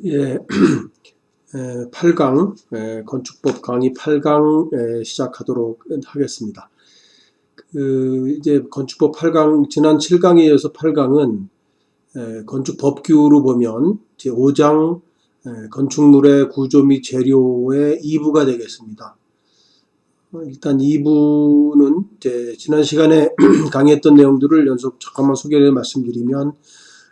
예, 8강, 건축법 강의 8강 시작하도록 하겠습니다. 이제 건축법 8강, 지난 7강에 이어서 8강은 건축법규로 보면 제5장 건축물의 구조 및 재료의 2부가 되겠습니다. 일단 2부는 이제 지난 시간에 강의했던 내용들을 연속 잠깐만 소개를 말씀드리면,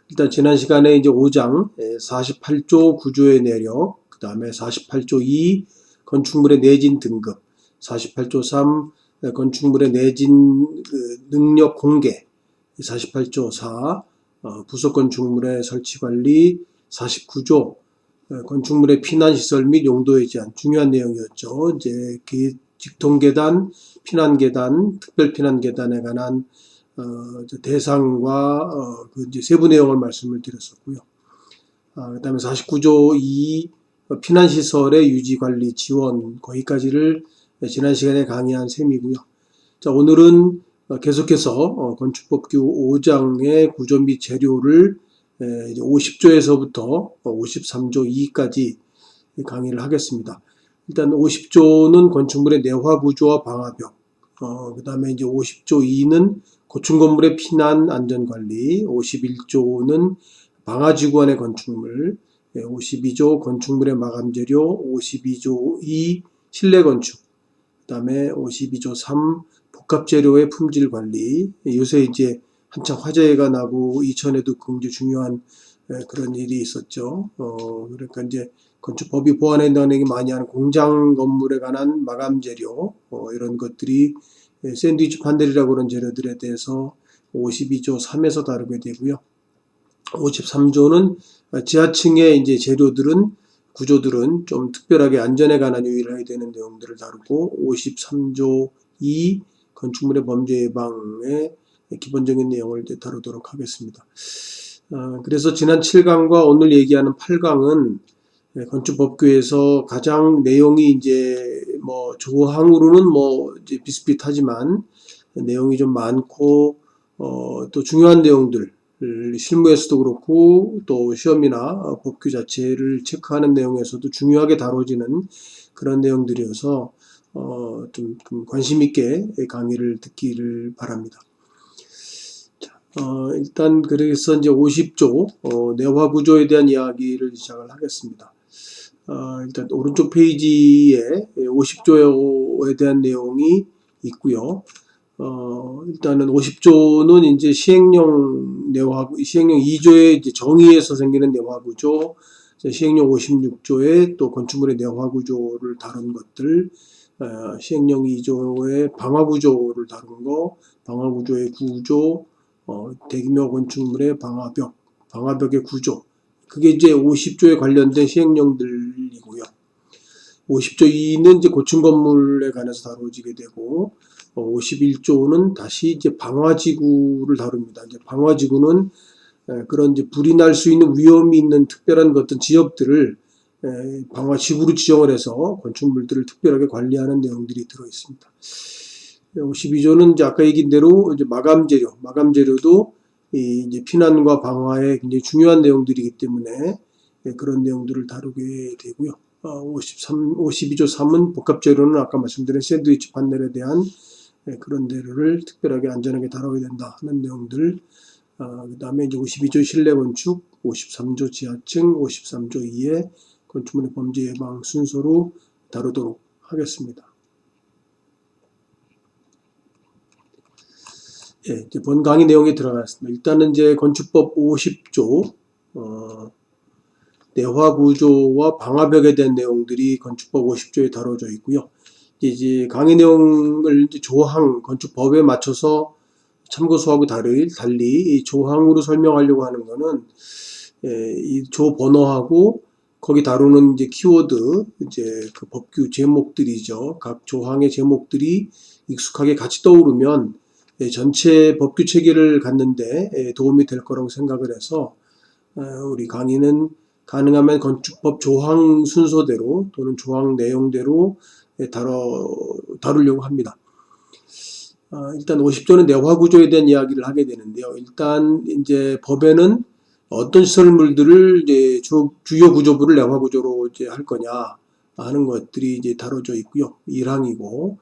일단 지난 시간에 이제 5장 48조 구조의 내력, 그 다음에 48조 2 건축물의 내진 등급, 48조 3 건축물의 내진 능력 공개, 48조 4 부속 건축물의 설치 관리, 49조 건축물의 피난시설 및 용도의 제한, 중요한 내용이었죠. 이제 직통계단, 피난계단, 특별피난계단에 관한 대상과 이제 세부 내용을 말씀을 드렸었고요. 그 다음에 49조 2 피난시설의 유지관리 지원, 거기까지를 지난 시간에 강의한 셈이고요. 자, 오늘은 계속해서 건축법규 5장의 구조 및 재료를 50조에서부터 53조 2까지 강의를 하겠습니다. 일단 50조는 건축물의 내화 구조와 방화벽, 그 다음에 이제 50조 2는 고층 건물의 피난 안전관리, 51조는 방화지구 안의 건축물, 52조 건축물의 마감재료, 52조 2 실내 건축, 그 다음에 52조 3 복합재료의 품질관리. 요새 이제 한창 화제가 나고 이천에도 굉장히 중요한 그런 일이 있었죠. 그러니까 이제 건축법이 보완한다는 얘기 많이 하는 공장 건물에 관한 마감재료, 이런 것들이 샌드위치 판넬이라고 하는 재료들에 대해서 52조 3에서 다루게 되고요. 53조는 지하층의 이제 재료들은, 구조들은 좀 특별하게 안전에 관한 유의를 해야 되는 내용들을 다루고, 53조 2 건축물의 범죄 예방의 기본적인 내용을 다루도록 하겠습니다. 그래서 지난 7강과 오늘 얘기하는 8강은 건축법규에서 가장 내용이 이제 뭐 조항으로는 뭐 이제 비슷비슷하지만 내용이 좀 많고 또 중요한 내용들, 실무에서도 그렇고 또 시험이나 법규 자체를 체크하는 내용에서도 중요하게 다뤄지는 그런 내용들이어서 좀 관심 있게 강의를 듣기를 바랍니다. 일단 그래서 이제 50조 내화 구조에 대한 이야기를 시작을 하겠습니다. 일단 오른쪽 페이지에 50조에 대한 내용이 있고요. 일단은 50조는 이제 시행령 2조의 이제 정의에서 생기는 내화 구조, 시행령 56조의 또 건축물의 내화 구조를 다룬 것들, 시행령 2조의 방화 구조를 다룬 거, 방화 구조의 구조, 대규모 건축물의 방화벽의 구조, 그게 이제 50조에 관련된 시행령들이고요. 50조 2는 이제 고층 건물에 관해서 다뤄지게 되고, 51조는 다시 이제 방화지구를 다룹니다. 이제 방화지구는 그런 이제 불이 날 수 있는 위험이 있는 특별한 어떤 지역들을 방화지구로 지정을 해서 건축물들을 특별하게 관리하는 내용들이 들어 있습니다. 52조는 이제 아까 얘기한 대로 이제 마감재료도 이제 피난과 방화에 굉장히 중요한 내용들이기 때문에 그런 내용들을 다루게 되고요. 52조 3은 복합재료는 아까 말씀드린 샌드위치 판넬에 대한 그런 재료를 특별하게 안전하게 다뤄야 된다 하는 내용들, 그 다음에 이제 52조 실내 건축, 53조 지하층, 53조 2의 건축물의 범죄 예방 순서로 다루도록 하겠습니다. 예, 이제 본 강의 내용에 들어가겠습니다. 일단은 이제 건축법 50조, 내화 구조와 방화벽에 대한 내용들이 건축법 50조에 다뤄져 있고요. 이제 강의 내용을 이제 조항, 건축법에 맞춰서 참고서하고 달리 이 조항으로 설명하려고 하는 거는, 이 조 번호하고 거기 다루는 이제 키워드, 이제 그 법규 제목들이죠. 각 조항의 제목들이 익숙하게 같이 떠오르면 전체 법규 체계를 갖는데 도움이 될 거라고 생각을 해서 우리 강의는 가능하면 건축법 조항 순서대로 또는 조항 내용대로 다루려고 합니다. 일단 50조는 내화 구조에 대한 이야기를 하게 되는데요. 일단 이제 법에는 어떤 시설물들을 이제 주요 구조부를 내화 구조로 이제 할 거냐 하는 것들이 이제 다뤄져 있고요. 1항이고,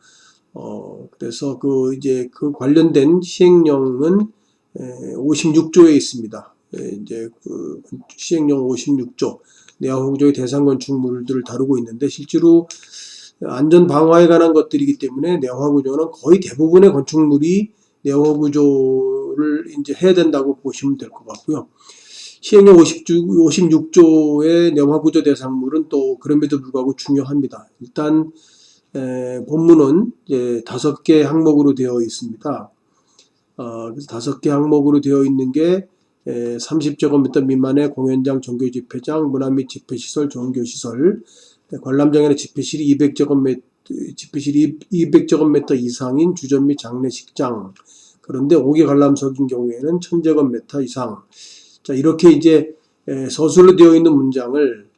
그래서 그 관련된 시행령은 56조에 있습니다. 이제 그 시행령 56조, 내화 구조의 대상 건축물들을 다루고 있는데, 실제로 안전 방화에 관한 것들이기 때문에 내화 구조는 거의 대부분의 건축물이 내화 구조를 이제 해야 된다고 보시면 될 것 같고요. 시행령 56조의 내화 구조 대상물은 또 그럼에도 불구하고 중요합니다. 일단 본문은 이제 5개 항목으로 되어 있습니다. 그래서 5개 항목으로 되어 있는 게 30제곱미터 미만의 공연장, 종교집회장, 문화 및 집회시설, 종교시설, 관람장이나 집회실이 200제곱미터 이상인 주점 및 장례식장, 그런데 5개 관람석인 경우에는 1000제곱미터 이상. 자, 이렇게 이제 서술로 되어 있는 문장을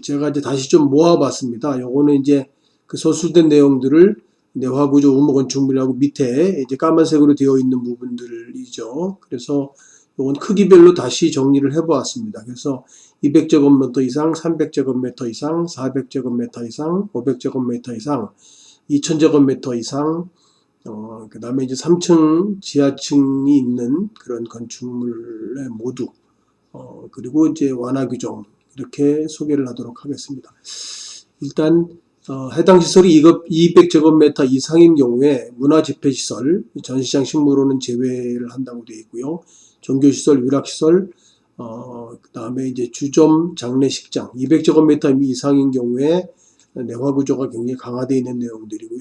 제가 이제 다시 좀 모아봤습니다. 요거는 이제 그 서술된 내용들을 내화구조 의무 건축물이라고 밑에 이제 까만색으로 되어 있는 부분들이죠. 그래서 요건 크기별로 다시 정리를 해보았습니다. 그래서 200제곱미터 이상, 300제곱미터 이상, 400제곱미터 이상, 500제곱미터 이상, 2000제곱미터 이상, 그 다음에 이제 3층, 지하층이 있는 그런 건축물의 모두, 그리고 이제 완화 규정, 이렇게 소개를 하도록 하겠습니다. 일단, 해당 시설이 200제곱미터 이상인 경우에 문화 집회시설, 전시장 식물원은 제외를 한다고 되어 있고요. 종교시설, 유락시설, 그 다음에 이제 주점, 장례식장, 200제곱미터 이상인 경우에 내화 구조가 굉장히 강화되어 있는 내용들이고요.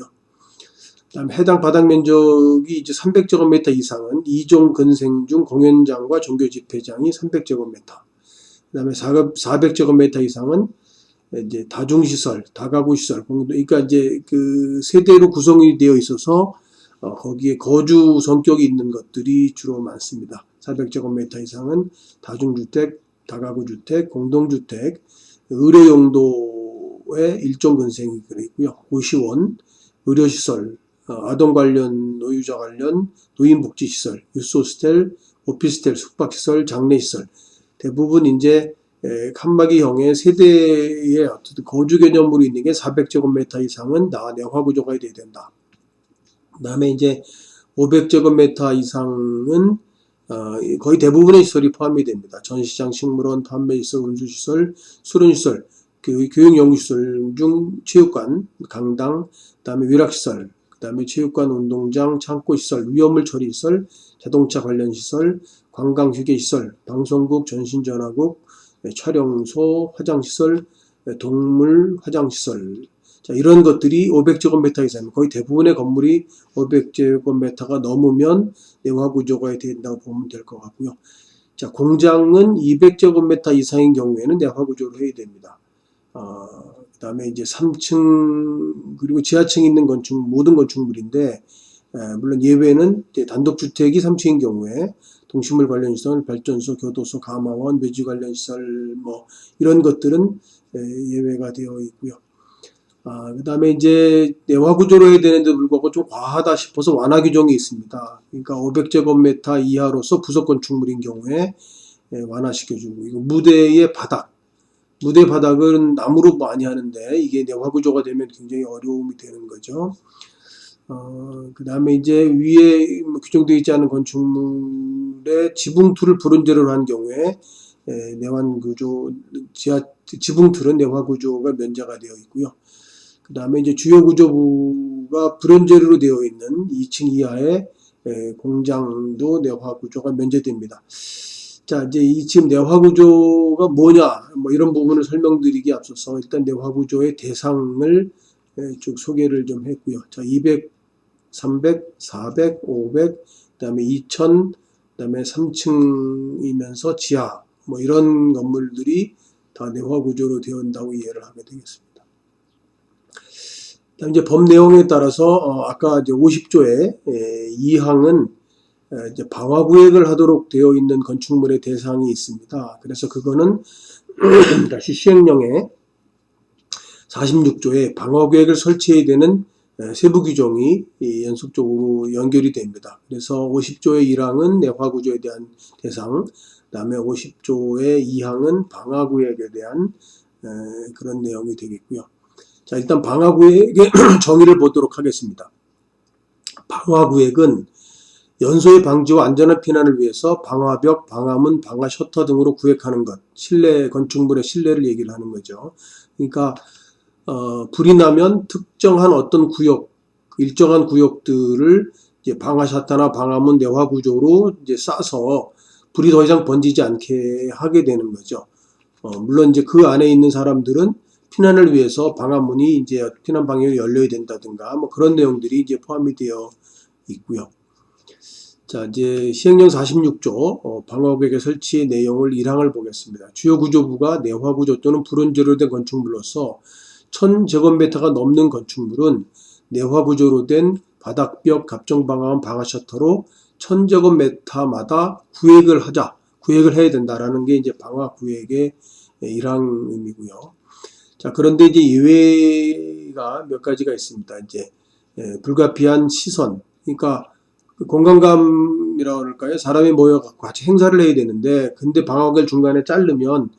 그다음에 해당 바닥 면적이 이제 300제곱미터 이상은 2종 근생 중 공연장과 종교 집회장이 300제곱미터. 그다음에 400제곱미터 이상은 이제 다중시설, 다가구시설, 그러니까 이제 그 세대로 구성이 되어 있어서 거기에 거주 성격이 있는 것들이 주로 많습니다. 400제곱미터 이상은 다중주택, 다가구주택, 공동주택, 의료용도의 일종 근생이 있고요. 고시원, 의료시설, 아동 관련, 노유자 관련, 노인복지시설, 유스호스텔, 오피스텔, 숙박시설, 장례시설, 대부분 이제 칸막이형의 세대의 어떤 거주 개념으로 있는 게 400제곱미터 이상은 내화 구조가 돼야 된다. 그 다음에 이제 500제곱미터 이상은 거의 대부분의 시설이 포함이 됩니다. 전시장, 식물원, 판매시설, 운수시설, 수련시설, 교육연구시설 중 체육관, 강당, 그 다음에 위락시설, 그 다음에 체육관, 운동장, 창고시설, 위험물 처리시설, 자동차 관련시설, 관광휴게시설, 방송국, 전신전화국, 촬영소, 화장시설, 동물 화장시설. 자, 이런 것들이 500제곱미터 이상, 거의 대부분의 건물이 500제곱미터가 넘으면 내화 구조가 된다고 보면 될 것 같고요. 자, 공장은 200제곱미터 이상인 경우에는 내화 구조로 해야 됩니다. 그 다음에 이제 3층, 그리고 지하층에 있는 건축, 모든 건축물인데, 물론 예외는 이제 단독주택이 3층인 경우에 동식물 관련 시설, 발전소, 교도소, 가마원, 묘지 관련 시설, 뭐, 이런 것들은 예외가 되어 있고요. 그 다음에 이제 내화 구조로 해야 되는데 불구하고 좀 과하다 싶어서 완화 규정이 있습니다. 그러니까 500제곱미터 이하로서 부속 건축물인 경우에 완화시켜주고, 이거 무대의 바닥. 무대 바닥은 나무로 많이 하는데 이게 내화 구조가 되면 굉장히 어려움이 되는 거죠. 그 다음에 이제 위에 규정되어 있지 않은 건축물의 지붕틀을 브론즈로 한 경우에 내환 구조, 지붕틀은 내화 구조가 면제가 되어 있고요. 그 다음에 이제 주요 구조부가 브론즈로 되어 있는 2층 이하의 공장도 내화 구조가 면제됩니다. 자, 이제 이 지금 내화 구조가 뭐냐, 뭐 이런 부분을 설명드리기 앞서서 일단 내화 구조의 대상을 쭉 소개를 좀 했고요. 자, 200, 300, 400, 500, 그다음에 2000, 그다음에 3층이면서 지하, 뭐 이런 건물들이 다 내화 구조로 되어 온다고 이해를 하게 되겠습니다. 그다음 이제 법 내용에 따라서 아까 이제 50조의 2항은 이제 방화 구획을 하도록 되어 있는 건축물의 대상이 있습니다. 그래서 그거는 다시 시행령에 46조에 방화 구획을 설치해야 되는 세부 규정이 연속적으로 연결이 됩니다. 그래서 50조의 1항은 내화 구조에 대한 대상, 그다음에 50조의 2항은 방화구역에 대한 그런 내용이 되겠고요. 자, 일단 방화구역의 정의를 보도록 하겠습니다. 방화구역은 연소의 방지와 안전한 피난을 위해서 방화벽, 방화문, 방화셔터 등으로 구획하는 것, 실내 건축물의 실내를 얘기를 하는 거죠. 그러니까 불이 나면 특정한 어떤 구역, 일정한 구역들을 이제 방화셔터나 방화문 내화 구조로 이제 싸서 불이 더 이상 번지지 않게 하게 되는 거죠. 물론 이제 그 안에 있는 사람들은 피난을 위해서 방화문이 이제 피난 방향이 열려야 된다든가 뭐 그런 내용들이 이제 포함이 되어 있고요. 자, 이제 시행령 46조 방화구역의 설치의 내용을 1항을 보겠습니다. 주요 구조부가 내화 구조 또는 불온재로 된 건축물로서 1000제곱미터가 넘는 건축물은 내화 구조로 된 바닥벽, 갑종방화문, 방화셔터로 1000제곱미터마다 구획을 해야 된다라는 게 이제 방화구역의 1항 의미고요. 자, 그런데 이제 예외가 몇 가지가 있습니다. 이제 불가피한 시선, 그러니까 공간감이라고 할까요? 사람이 모여갖고 같이 행사를 해야 되는데, 근데 방화벽을 중간에 자르면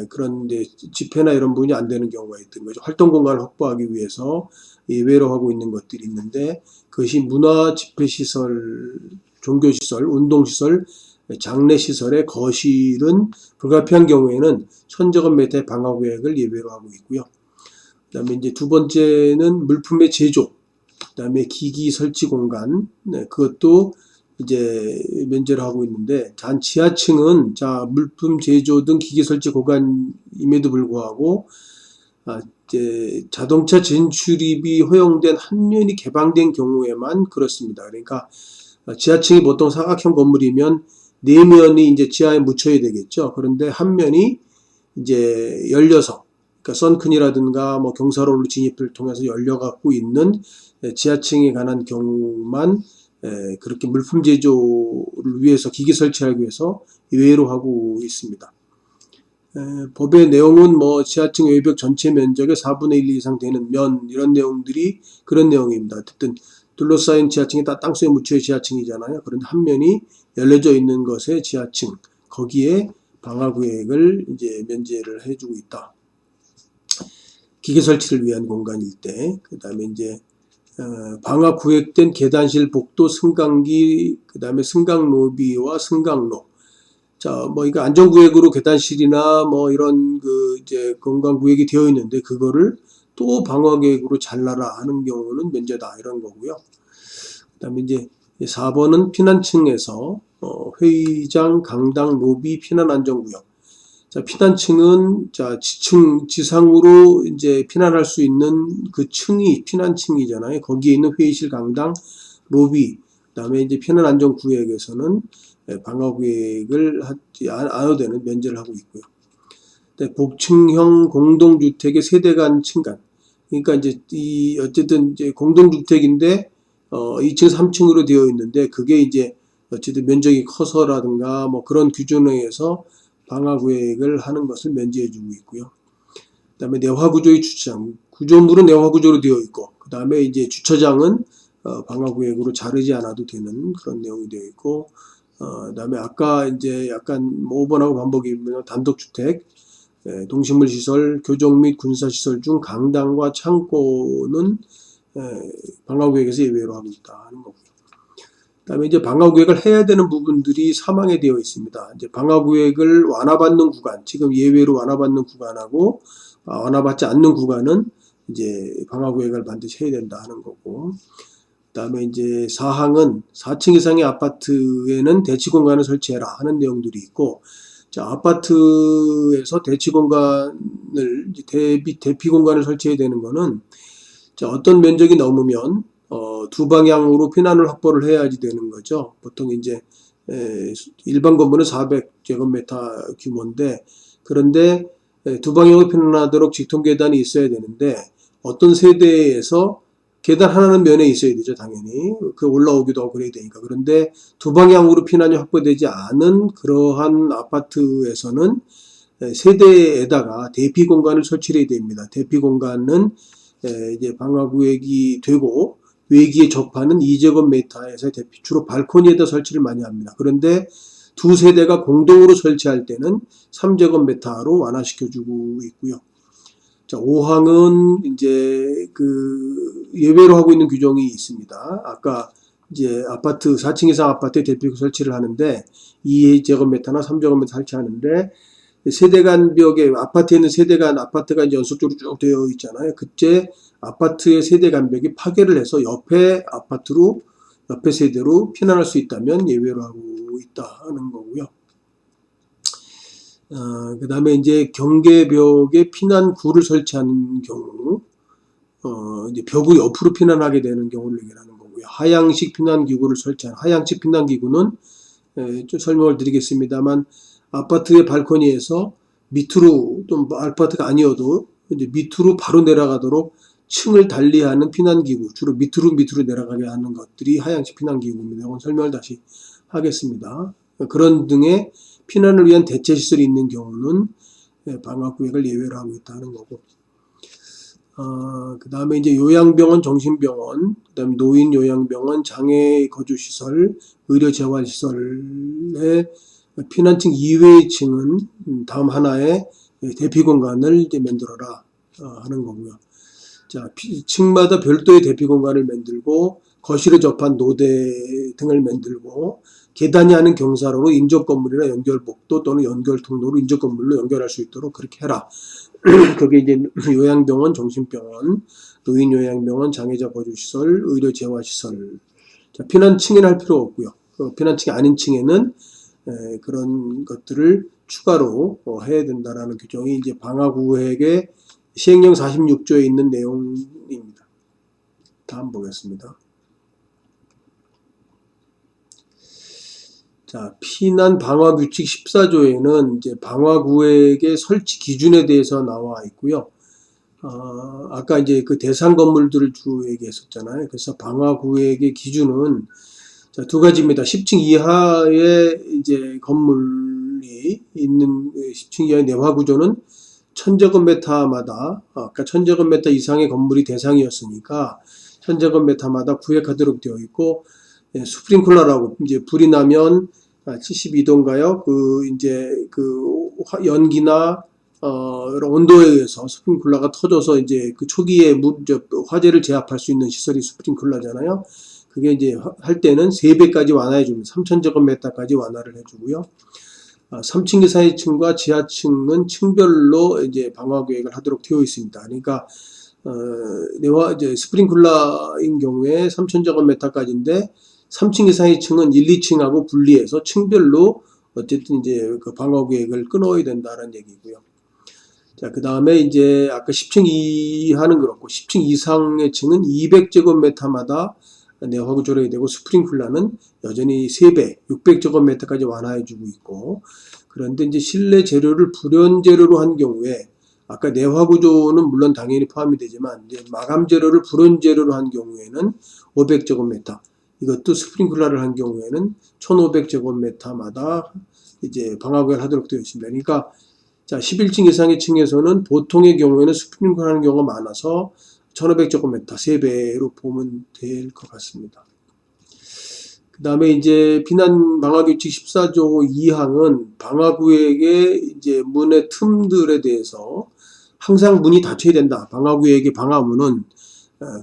그런 이제 집회나 이런 부분이 안 되는 경우가 있던 거죠. 활동 공간을 확보하기 위해서 예외로 하고 있는 것들이 있는데, 그것이 문화 집회시설, 종교시설, 운동시설, 장례시설의 거실은 불가피한 경우에는 1000제곱미터의 방화구역을 예외로 하고 있고요. 그 다음에 이제 두 번째는 물품의 제조, 그 다음에 기기 설치 공간, 그것도 이제 면제를 하고 있는데, 지하층은 물품 제조 등 기기 설치 공간임에도 불구하고 이제 자동차 진출입이 허용된 한 면이 개방된 경우에만 그렇습니다. 그러니까 지하층이 보통 사각형 건물이면 네 면이 이제 지하에 묻혀야 되겠죠. 그런데 한 면이 이제 열려서, 그러니까 썬큰이라든가 뭐 경사로로 진입을 통해서 열려갖고 있는 지하층에 관한 경우만 그렇게 물품 제조를 위해서 기기 설치하기 위해서 예외로 하고 있습니다. 법의 내용은 뭐 지하층 외벽 전체 면적의 4분의 1 이상 되는 면, 이런 내용들이 그런 내용입니다. 어쨌든 둘러싸인 지하층이 다 땅속에 묻혀야 지하층이잖아요. 그런데 한 면이 열려져 있는 것에 지하층, 거기에 방화구역을 이제 면제를 해주고 있다. 기계 설치를 위한 공간일 때, 그 다음에 이제 방화 구획된 계단실 복도 승강기, 그 다음에 승강 로비와 승강로. 자, 뭐 이거 안전구역으로 계단실이나 뭐 이런 이제 공간구역이 되어 있는데 그거를 또 방화구역으로 잘라라 하는 경우는 면제다, 이런 거고요. 그 다음에 이제 4번은 피난층에서 회의장, 강당, 로비, 피난안전구역. 자, 피난층은 지상으로 이제 피난할 수 있는 그 층이 피난층이잖아요. 거기에 있는 회의실, 강당, 로비, 그다음에 이제 피난안전구역에서는 방화구역을 하지 않아도 되는 면제를 하고 있고요. 복층형 공동주택의 세대 간 층간. 그러니까 이제 어쨌든 이제 공동주택인데 2층, 3층으로 되어 있는데 그게 이제 어쨌든 면적이 커서라든가 뭐 그런 규정에 의해서 방화구역을 하는 것을 면제해주고 있고요. 그 다음에 내화구조의 주차장, 구조물은 내화구조로 되어 있고, 그 다음에 이제 주차장은 방화구역으로 자르지 않아도 되는 그런 내용이 되어 있고, 그 다음에 아까 이제 약간 5번하고 반복이면 단독주택, 동식물 시설, 교정 및 군사시설 중 강당과 창고는 방화구역에서 예외로 하고 있다 하는 거고요. 그다음에 이제 방화구역을 해야 되는 부분들이 사망에 되어 있습니다. 이제 방화구역을 완화받는 구간, 지금 예외로 완화받는 구간하고 완화받지 않는 구간은 이제 방화구역을 반드시 해야 된다 하는 거고. 그다음에 이제 4항은 4층 이상의 아파트에는 대치 공간을 설치해라 하는 내용들이 있고, 자, 아파트에서 대치 공간을 대피 공간을 설치해야 되는 거는 자, 어떤 면적이 넘으면 두 방향으로 피난을 확보를 해야지 되는 거죠. 보통 이제 일반 건물은 400제곱미터 규모인데, 그런데 두 방향으로 피난하도록 직통 계단이 있어야 되는데 어떤 세대에서 계단 하나는 면에 있어야 되죠, 당연히. 그 올라오기도 하고 그래야 되니까. 그런데 두 방향으로 피난이 확보되지 않은 그러한 아파트에서는 세대에다가 대피 공간을 설치해야 됩니다. 대피 공간은 이제 방화구역이 되고 외기에 접하는 2제곱미터에서 대피, 주로 발코니에다 설치를 많이 합니다. 그런데 두 세대가 공동으로 설치할 때는 3제곱미터로 완화시켜주고 있고요. 자, 5항은 이제 그 예외로 하고 있는 규정이 있습니다. 아까 이제 아파트 4층 이상 아파트에 대피구 설치를 하는데 2제곱미터나 3제곱미터 설치하는데 세대 간 벽에 아파트에 있는 세대 간 아파트가 이제 연속적으로 쭉 되어 있잖아요. 그때 아파트의 세대 간 벽이 파괴를 해서 옆에 아파트로 옆에 세대로 피난할 수 있다면 예외로 하고 있다는 거고요. 그 다음에 이제 경계벽에 피난구를 설치하는 경우, 이제 벽을 옆으로 피난하게 되는 경우를 얘기하는 거고요. 하향식 피난기구를 설치한, 하향식 피난기구는, 좀 설명을 드리겠습니다만, 아파트의 발코니에서 밑으로, 좀 아파트가 아니어도, 이제 밑으로 바로 내려가도록 층을 달리하는 피난기구, 주로 밑으로 내려가게 하는 것들이 하향식 피난기구입니다. 이건 설명을 다시 하겠습니다. 그런 등의 피난을 위한 대체시설이 있는 경우는 방화구역을 예외로 하고 있다는 거고, 그 다음에 이제 요양병원, 정신병원, 그 다음에 노인 요양병원, 장애 거주시설, 의료재활시설의 피난층 이외의 층은 다음 하나의 대피공간을 이제 만들어라 하는 거고요. 자, 층마다 별도의 대피공간을 만들고, 거실에 접한 노대 등을 만들고, 계단이 아닌 경사로로 인접건물이나 연결복도 또는 연결통로로 인접건물로 연결할 수 있도록 그렇게 해라. 그게 이제 요양병원, 정신병원, 노인요양병원, 장애자 거주시설, 의료재활시설. 자, 피난층에는 할 필요 없고요. 피난층이 아닌 층에는 그런 것들을 추가로 해야 된다라는 규정이 이제 방화구획의 시행령 46조에 있는 내용입니다. 다음 보겠습니다. 자, 피난 방화 규칙 14조에는 이제 방화구획의 설치 기준에 대해서 나와 있고요. 아까 이제 그 대상 건물들을 주 얘기했었잖아요. 그래서 방화구획의 기준은 자, 두 가지입니다. 10층 이하의 이제 건물이 있는 10층 이하의 내화 구조는 1000제곱미터마다 아까 1000제곱미터 이상의 건물이 대상이었으니까 1000제곱미터마다 구획하도록 되어 있고, 스프링클러라고 이제 불이 나면 72도인가요? 그 이제 그 연기나 온도에 의해서 스프링클러가 터져서 이제 그 초기에 화재를 제압할 수 있는 시설이 스프링클러잖아요. 그게 이제 할 때는 3배까지 완화해 줍니다. 3000제곱미터까지 완화를 해주고요. 3층 이상의 층과 지하층은 층별로 이제 방화 계획을 하도록 되어 있습니다. 그러니까 이제 스프링클러인 경우에 3000제곱미터까지인데 3층 이상의 층은 1, 2층하고 분리해서 층별로 어쨌든 이제 그 방화 계획을 끊어야 된다는 얘기고요. 자, 그 다음에 이제 아까 10층 이하는 그렇고 10층 이상의 층은 200제곱미터마다 내화 구조를 되고 스프링클러는 여전히 3배, 600제곱미터까지 완화해주고 있고, 그런데 이제 실내 재료를 불연 재료로 한 경우에 아까 내화 구조는 물론 당연히 포함이 되지만 이제 마감 재료를 불연 재료로 한 경우에는 500제곱미터, 이것도 스프링클러를 한 경우에는 1500제곱미터마다 이제 방화구역을 하도록 되어 있습니다. 그러니까 자, 11층 이상의 층에서는 보통의 경우에는 스프링클러 하는 경우가 많아서 1500제곱미터 3배로 보면 될 것 같습니다. 그 다음에 이제 피난 방화규칙 14조 2항은 방화구역의 이제 문의 틈들에 대해서 항상 문이 닫혀야 된다. 방화구역의 방화문은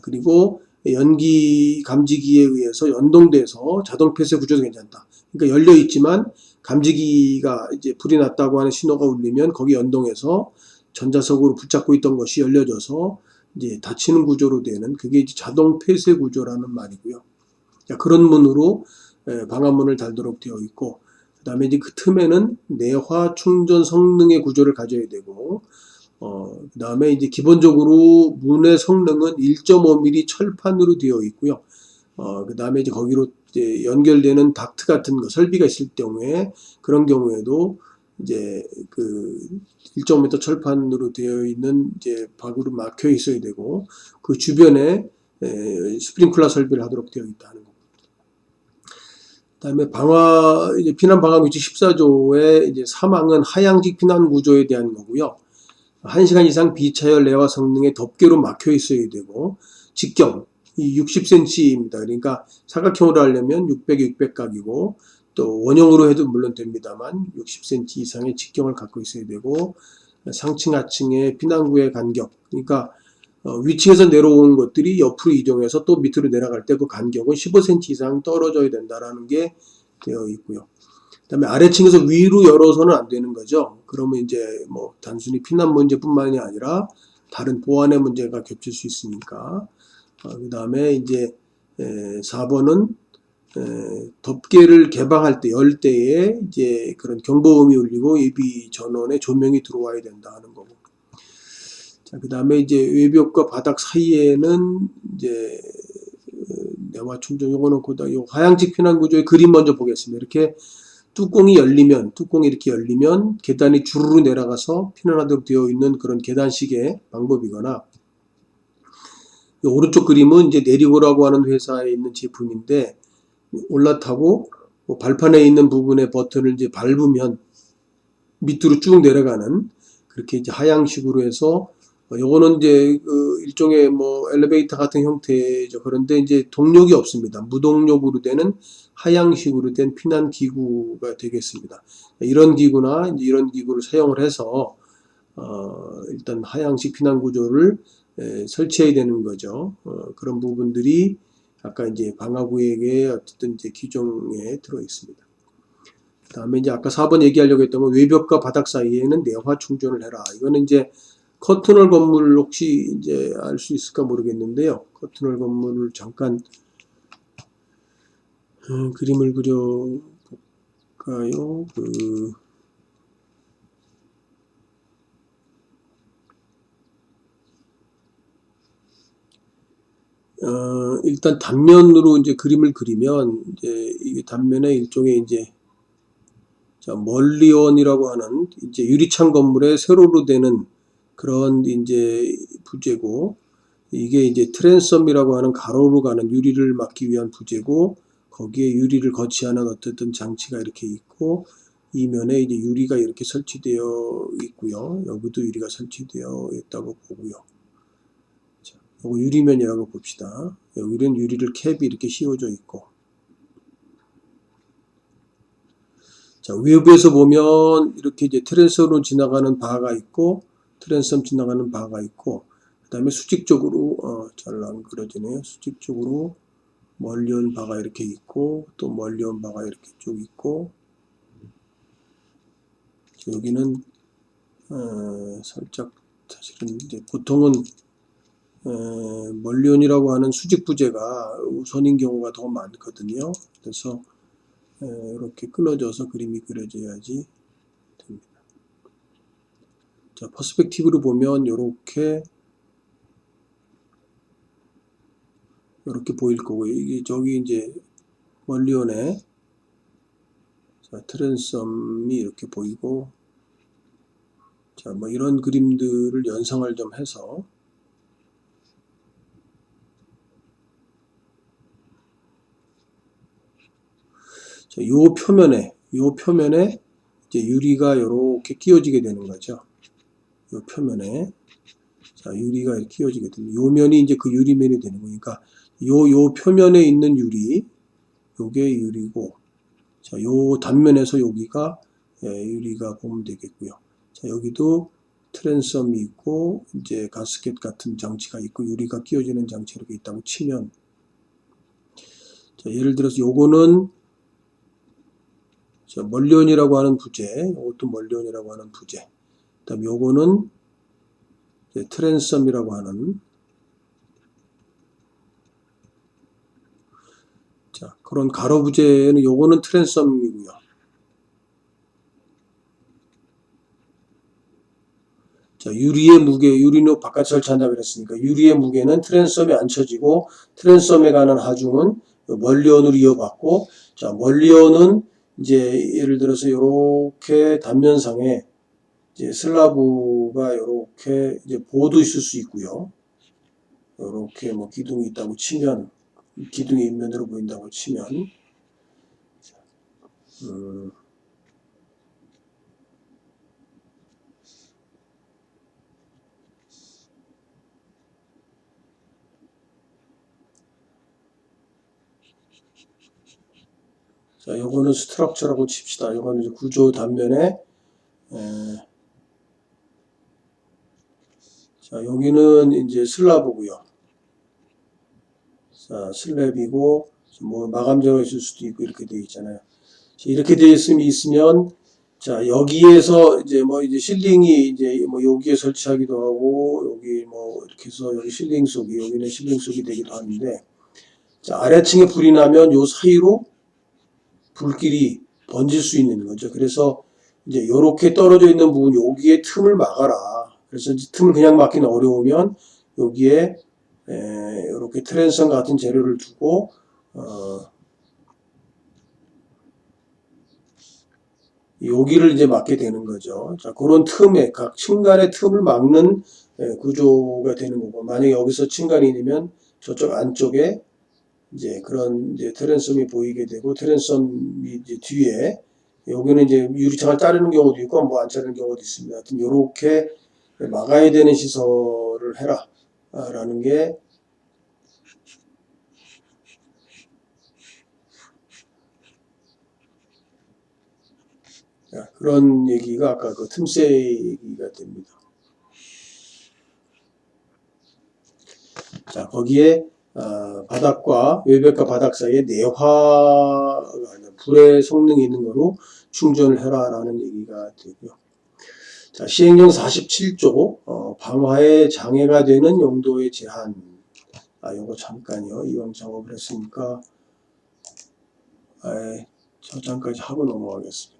그리고 연기 감지기에 의해서 연동돼서 자동 폐쇄 구조도 괜찮다. 그러니까 열려 있지만 감지기가 이제 불이 났다고 하는 신호가 울리면 거기 연동해서 전자석으로 붙잡고 있던 것이 열려져서 이제 닫히는 구조로 되는 그게 이제 자동 폐쇄 구조라는 말이고요. 자, 그런 문으로 방화문을 달도록 되어 있고, 그 다음에 이제 그 틈에는 내화 충전 성능의 구조를 가져야 되고, 그 다음에 이제 기본적으로 문의 성능은 1.5mm 철판으로 되어 있고요. 그 다음에 이제 거기로 이제 연결되는 닥트 같은 거 설비가 있을 경우에 그런 경우에도 이제 그 1.5m 철판으로 되어 있는 이제 밖으로 막혀 있어야 되고 그 주변에 스프링클러 설비를 하도록 되어 있다는 겁니다. 그다음에 이제 피난 방화 규칙 14조의 이제 3항은 하향직 피난 구조에 대한 거고요. 1시간 이상 비차열 내화 성능의 덮개로 막혀 있어야 되고 직경 이 60cm입니다. 그러니까 사각형으로 하려면 600, 600각이고 또 원형으로 해도 물론 됩니다만 60cm 이상의 직경을 갖고 있어야 되고, 상층 하층의 피난구의 간격, 그러니까 위층에서 내려온 것들이 옆으로 이동해서 또 밑으로 내려갈 때 그 간격은 15cm 이상 떨어져야 된다라는 게 되어 있고요. 그다음에 아래층에서 위로 열어서는 안 되는 거죠. 그러면 이제 뭐 단순히 피난 문제뿐만이 아니라 다른 보안의 문제가 겹칠 수 있으니까. 그다음에 이제 4번은 덮개를 개방할 때, 열 때에 이제 그런 경보음이 울리고 예비 전원에 조명이 들어와야 된다 하는 거고. 자, 그다음에 이제 외벽과 바닥 사이에는 이제 내화 충전, 요거는 요 하향직 피난 구조의 그림 먼저 보겠습니다. 이렇게 뚜껑이 이렇게 열리면 계단이 주르르 내려가서 피난하도록 되어 있는 그런 계단식의 방법이거나, 오른쪽 그림은 이제 내리고라고 하는 회사에 있는 제품인데, 올라타고 발판에 있는 부분의 버튼을 이제 밟으면 밑으로 쭉 내려가는, 그렇게 이제 하향식으로 해서, 요거는 이제 그 일종의 뭐 엘리베이터 같은 형태죠. 그런데 이제 동력이 없습니다. 무동력으로 되는 하향식으로 된 피난 기구가 되겠습니다. 이런 기구나 이제 이런 기구를 사용을 해서 일단 하향식 피난 구조를 설치해야 되는 거죠. 그런 부분들이 아까 이제 방화구역의 어쨌든 이제 규정에 들어 있습니다. 다음에 이제 아까 4번 얘기하려고 했던 건 외벽과 바닥 사이에는 내화 충전을 해라. 이거는 이제 커튼홀 건물 혹시 이제 알 수 있을까 모르겠는데요. 커튼홀 건물을 잠깐 그림을 그려볼까요? 일단 단면으로 이제 그림을 그리면 이제 이게 단면에 일종의 이제 멀리원이라고 하는 이제 유리창 건물에 세로로 되는 그런 이제 부재고, 이게 이제 트랜섬이라고 하는 가로로 가는 유리를 막기 위한 부재고, 거기에 유리를 거치하는 어쨌든 장치가 이렇게 있고, 이 면에 이제 유리가 이렇게 설치되어 있고요. 여기도 유리가 설치되어 있다고 보고요. 자, 이거 유리면이라고 봅시다. 여기는 유리를 캡이 이렇게 씌워져 있고, 자, 외부에서 보면 이렇게 이제 트랜섬으로 지나가는 바가 있고, 트랜섬 지나가는 바가 있고, 그 다음에 수직적으로 잘 안 그려지네요. 수직적으로 멀리 온 바가 이렇게 있고, 또 멀리 온 바가 이렇게 쭉 있고, 여기는 살짝 사실은 이제 보통은 멀리 온이라고 하는 수직 부재가 우선인 경우가 더 많거든요. 그래서 이렇게 끊어져서 그림이 그려져야지 됩니다. 자, 퍼스펙티브로 보면 이렇게 보일 거고, 이게 저기 이제 멀리온에 트랜섬이 이렇게 보이고, 자, 뭐 이런 그림들을 연상을 좀 해서, 자, 요 표면에 이제 유리가 이렇게 끼워지게 되는 거죠. 요 표면에. 자, 유리가 끼워지게 되는, 요 면이 이제 그 유리면이 되는 거니까, 요 표면에 있는 유리, 요게 유리고, 자, 요 단면에서 여기가 유리가 보면 되겠고요. 자, 여기도 트랜섬이 있고, 이제 가스켓 같은 장치가 있고, 유리가 끼워지는 장치가 이렇게 있다고 치면, 자, 예를 들어서 요거는 멀리온이라고 하는 부재, 이것도 멀리온이라고 하는 부재. 그다음 요거는 트랜섬이라고 하는, 자, 그런 가로 부재는 요거는 트랜섬이고요. 자, 유리의 무게, 유리는 바깥 설치한다고 그랬으니까 유리의 무게는 트랜섬에 앉혀지고, 트랜섬에 가는 하중은 멀리온으로 이어받고, 자, 멀리온은 이제 예를 들어서 이렇게 단면상에 이제 슬라브가 이렇게 이제 보도 있을 수 있고요. 이렇게 뭐 기둥이 있다고 치면, 기둥이 인면으로 보인다고 치면, 자, 요거는 스트럭처라고 칩시다. 요거는 이제 구조 단면에, 자, 여기는 이제 슬라브고요. 자, 슬랩이고, 뭐, 마감재가 있을 수도 있고, 이렇게 되어 있잖아요. 이렇게 되어 있으면, 자, 여기에서 이제 뭐, 이제 실링이 이제 뭐, 여기에 설치하기도 하고, 여기 뭐, 이렇게 해서 여기 실링 속이, 여기는 실링 속이 되기도 하는데, 자, 아래층에 불이 나면 요 사이로 불길이 번질 수 있는 거죠. 그래서 이제 요렇게 떨어져 있는 부분, 여기에 틈을 막아라. 그래서 틈을 그냥 막기는 어려우면, 여기에, 이렇게 트랜선 같은 재료를 두고, 여기를 이제 막게 되는 거죠. 자, 그런 틈에, 각 층간의 틈을 막는 구조가 되는 거고, 만약에 여기서 층간이 있으면 저쪽 안쪽에 이제 그런 이제 트랜섬이 보이게 되고, 트랜섬이 이제 뒤에, 여기는 이제 유리창을 자르는 경우도 있고, 뭐 안 자르는 경우도 있습니다. 하여튼, 요렇게 막아야 되는 시설을 해라. 라는 게, 그런 얘기가 아까 그 틈새 얘기가 됩니다. 자, 거기에 바닥과 외벽과 바닥 사이에 내화가 불의 성능이 있는 거로 충전을 해라 라는 얘기가 되고요. 자, 시행령 47조 방화에 장애가 되는 용도의 제한. 요거 잠깐요. 이왕 작업을 했으니까 저장까지 하고 넘어가겠습니다.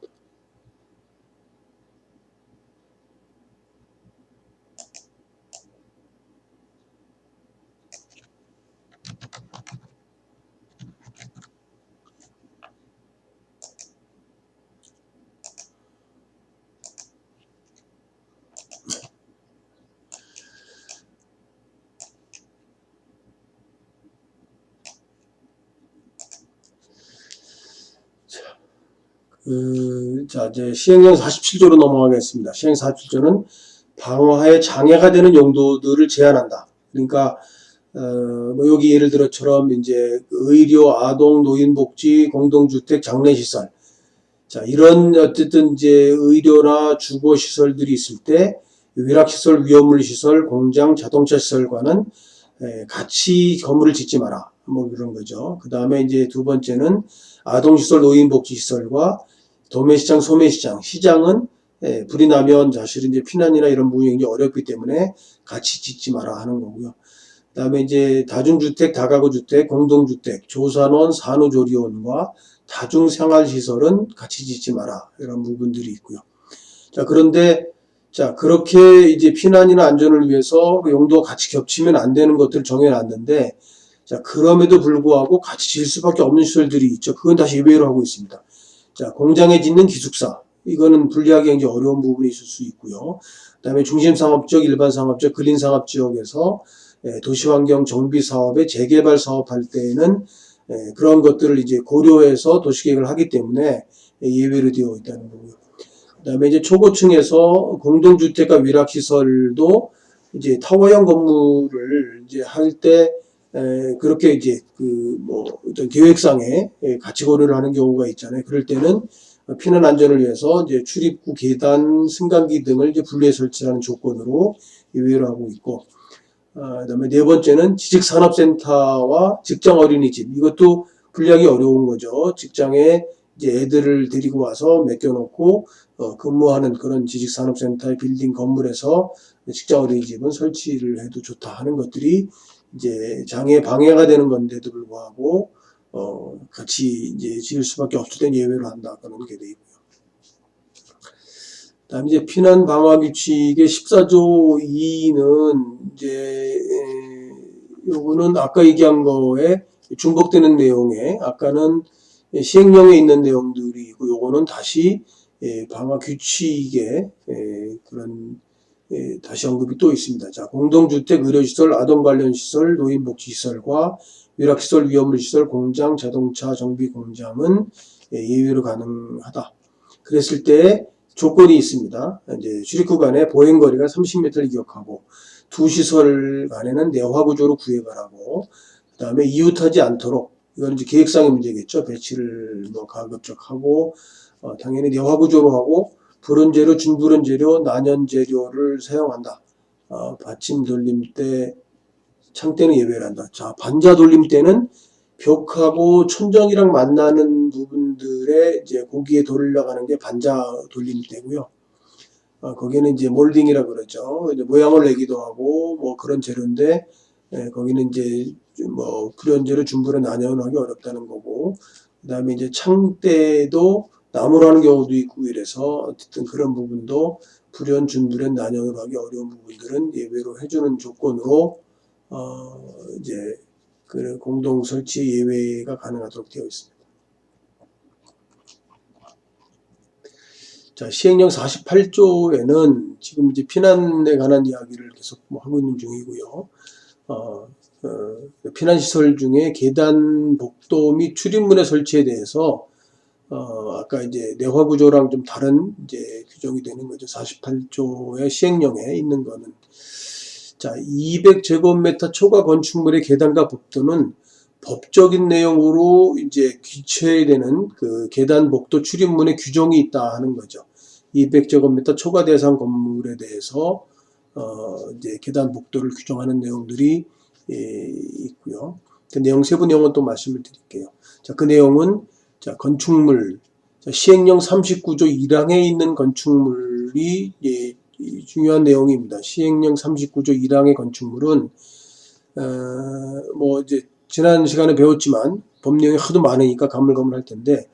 자, 이제 시행령 47조로 넘어가겠습니다. 시행 47조는 방화에 장애가 되는 용도들을 제한한다. 그러니까, 뭐 여기 예를 들어처럼 이제 의료, 아동, 노인복지, 공동주택, 장례시설. 자, 이런 어쨌든 이제 의료나 주거시설들이 있을 때 위락시설, 위험물시설, 공장, 자동차시설과는 같이 건물을 짓지 마라. 뭐 그런 거죠. 그 다음에 이제 두 번째는 아동시설, 노인복지시설과 도매시장, 소매시장, 시장은 불이 나면 사실은 이제 피난이나 이런 부분이 굉장히 어렵기 때문에 같이 짓지 마라 하는 거고요. 그 다음에 이제 다중주택, 다가구주택, 공동주택, 조산원, 산후조리원과 다중생활시설은 같이 짓지 마라. 이런 부분들이 있고요. 자, 그런데, 자, 그렇게 이제 피난이나 안전을 위해서 용도가 같이 겹치면 안 되는 것들을 정해놨는데, 자, 그럼에도 불구하고 같이 질 수밖에 없는 시설들이 있죠. 그건 다시 예외로 하고 있습니다. 자, 공장에 짓는 기숙사. 이거는 분리하기 굉장히 어려운 부분이 있을 수 있고요. 그 다음에 중심상업지역, 일반상업지역, 근린상업지역에서 도시환경 정비 사업에 재개발 사업할 때에는 그런 것들을 이제 고려해서 도시계획을 하기 때문에 예외로 되어 있다는 거고요. 그 다음에 이제 초고층에서 공동주택과 위락시설도 이제 타워형 건물을 이제 할 때 그렇게 이제 그 뭐 어떤 계획상에 같이 고려를 하는 경우가 있잖아요. 그럴 때는 피난 안전을 위해서 이제 출입구, 계단, 승강기 등을 이제 분리해 설치하는 조건으로 예외로 하고 있고, 그다음에 네 번째는 지식산업센터와 직장 어린이집. 이것도 분리하기 어려운 거죠. 직장에 이제 애들을 데리고 와서 맡겨놓고 근무하는 그런 지식산업센터의 빌딩 건물에서 직장 어린이집은 설치를 해도 좋다 하는 것들이 이제 장애 방해가 되는 건데도 불구하고 같이 이제 지을 수밖에 없을 때 예외로 한다 그런 게 돼 있고요. 다음 이제 피난 방화 규칙의 14조 2는 이제 요거는 아까 얘기한 거에 중복되는 내용에 아까는 시행령에 있는 내용들이고 요거는 다시 방화 규칙에 그런 다시 언급이 또 있습니다. 자, 공동주택, 의료시설, 아동 관련 시설, 노인복지시설과 위락시설, 위험물시설, 공장, 자동차 정비 공장은 예외로 가능하다. 그랬을 때 조건이 있습니다. 이제 출입구간의 보행거리가 30m를 기억하고 두 시설 간에는 내화구조로 구획을 하고 그 다음에 이웃하지 않도록 이건 이제 계획상의 문제겠죠. 배치를 뭐 가급적 하고, 당연히 내화 구조로 하고, 불연재료, 준불연재료, 난연재료를 사용한다. 받침 돌림대, 창대는 예외를 한다. 자, 반자 돌림대는 벽하고 천정이랑 만나는 부분들에 이제 고기에 돌려가는 게 반자 돌림대고요. 거기는 이제 몰딩이라 그러죠. 이제 모양을 내기도 하고 뭐 그런 재료인데, 거기는 이제 뭐 불연재료, 준불연 난연하기 어렵다는 거고, 그다음에 이제 창대도 나무로 하는 경우도 있고 이래서 어쨌든 그런 부분도 불연, 준불연, 난연으로 하기 어려운 부분들은 예외로 해주는 조건으로 이제 그 공동 설치 예외가 가능하도록 되어 있습니다. 자, 시행령 48조에는 지금 이제 피난에 관한 이야기를 계속 뭐 하고 있는 중이고요. 피난시설 중에 계단, 복도 및 출입문의 설치에 대해서 아까 이제 내화구조랑 좀 다른 이제 규정이 되는 거죠. 48조의 시행령에 있는 거는. 자, 200제곱미터 초과 건축물의 계단과 복도는 법적인 내용으로 이제 규칙되는 그 계단, 복도, 출입문의 규정이 있다 하는 거죠. 200제곱미터 초과 대상 건물에 대해서 이제 계단, 복도를 규정하는 내용들이 있고요. 그 내용 세부 내용은 또 말씀을 드릴게요. 자, 그 내용은 자, 건축물 시행령 39조 1항에 있는 건축물이 중요한 내용입니다. 시행령 39조 1항의 건축물은 뭐 이제 지난 시간에 배웠지만 법 내용이 하도 많으니까 가물가물할 텐데,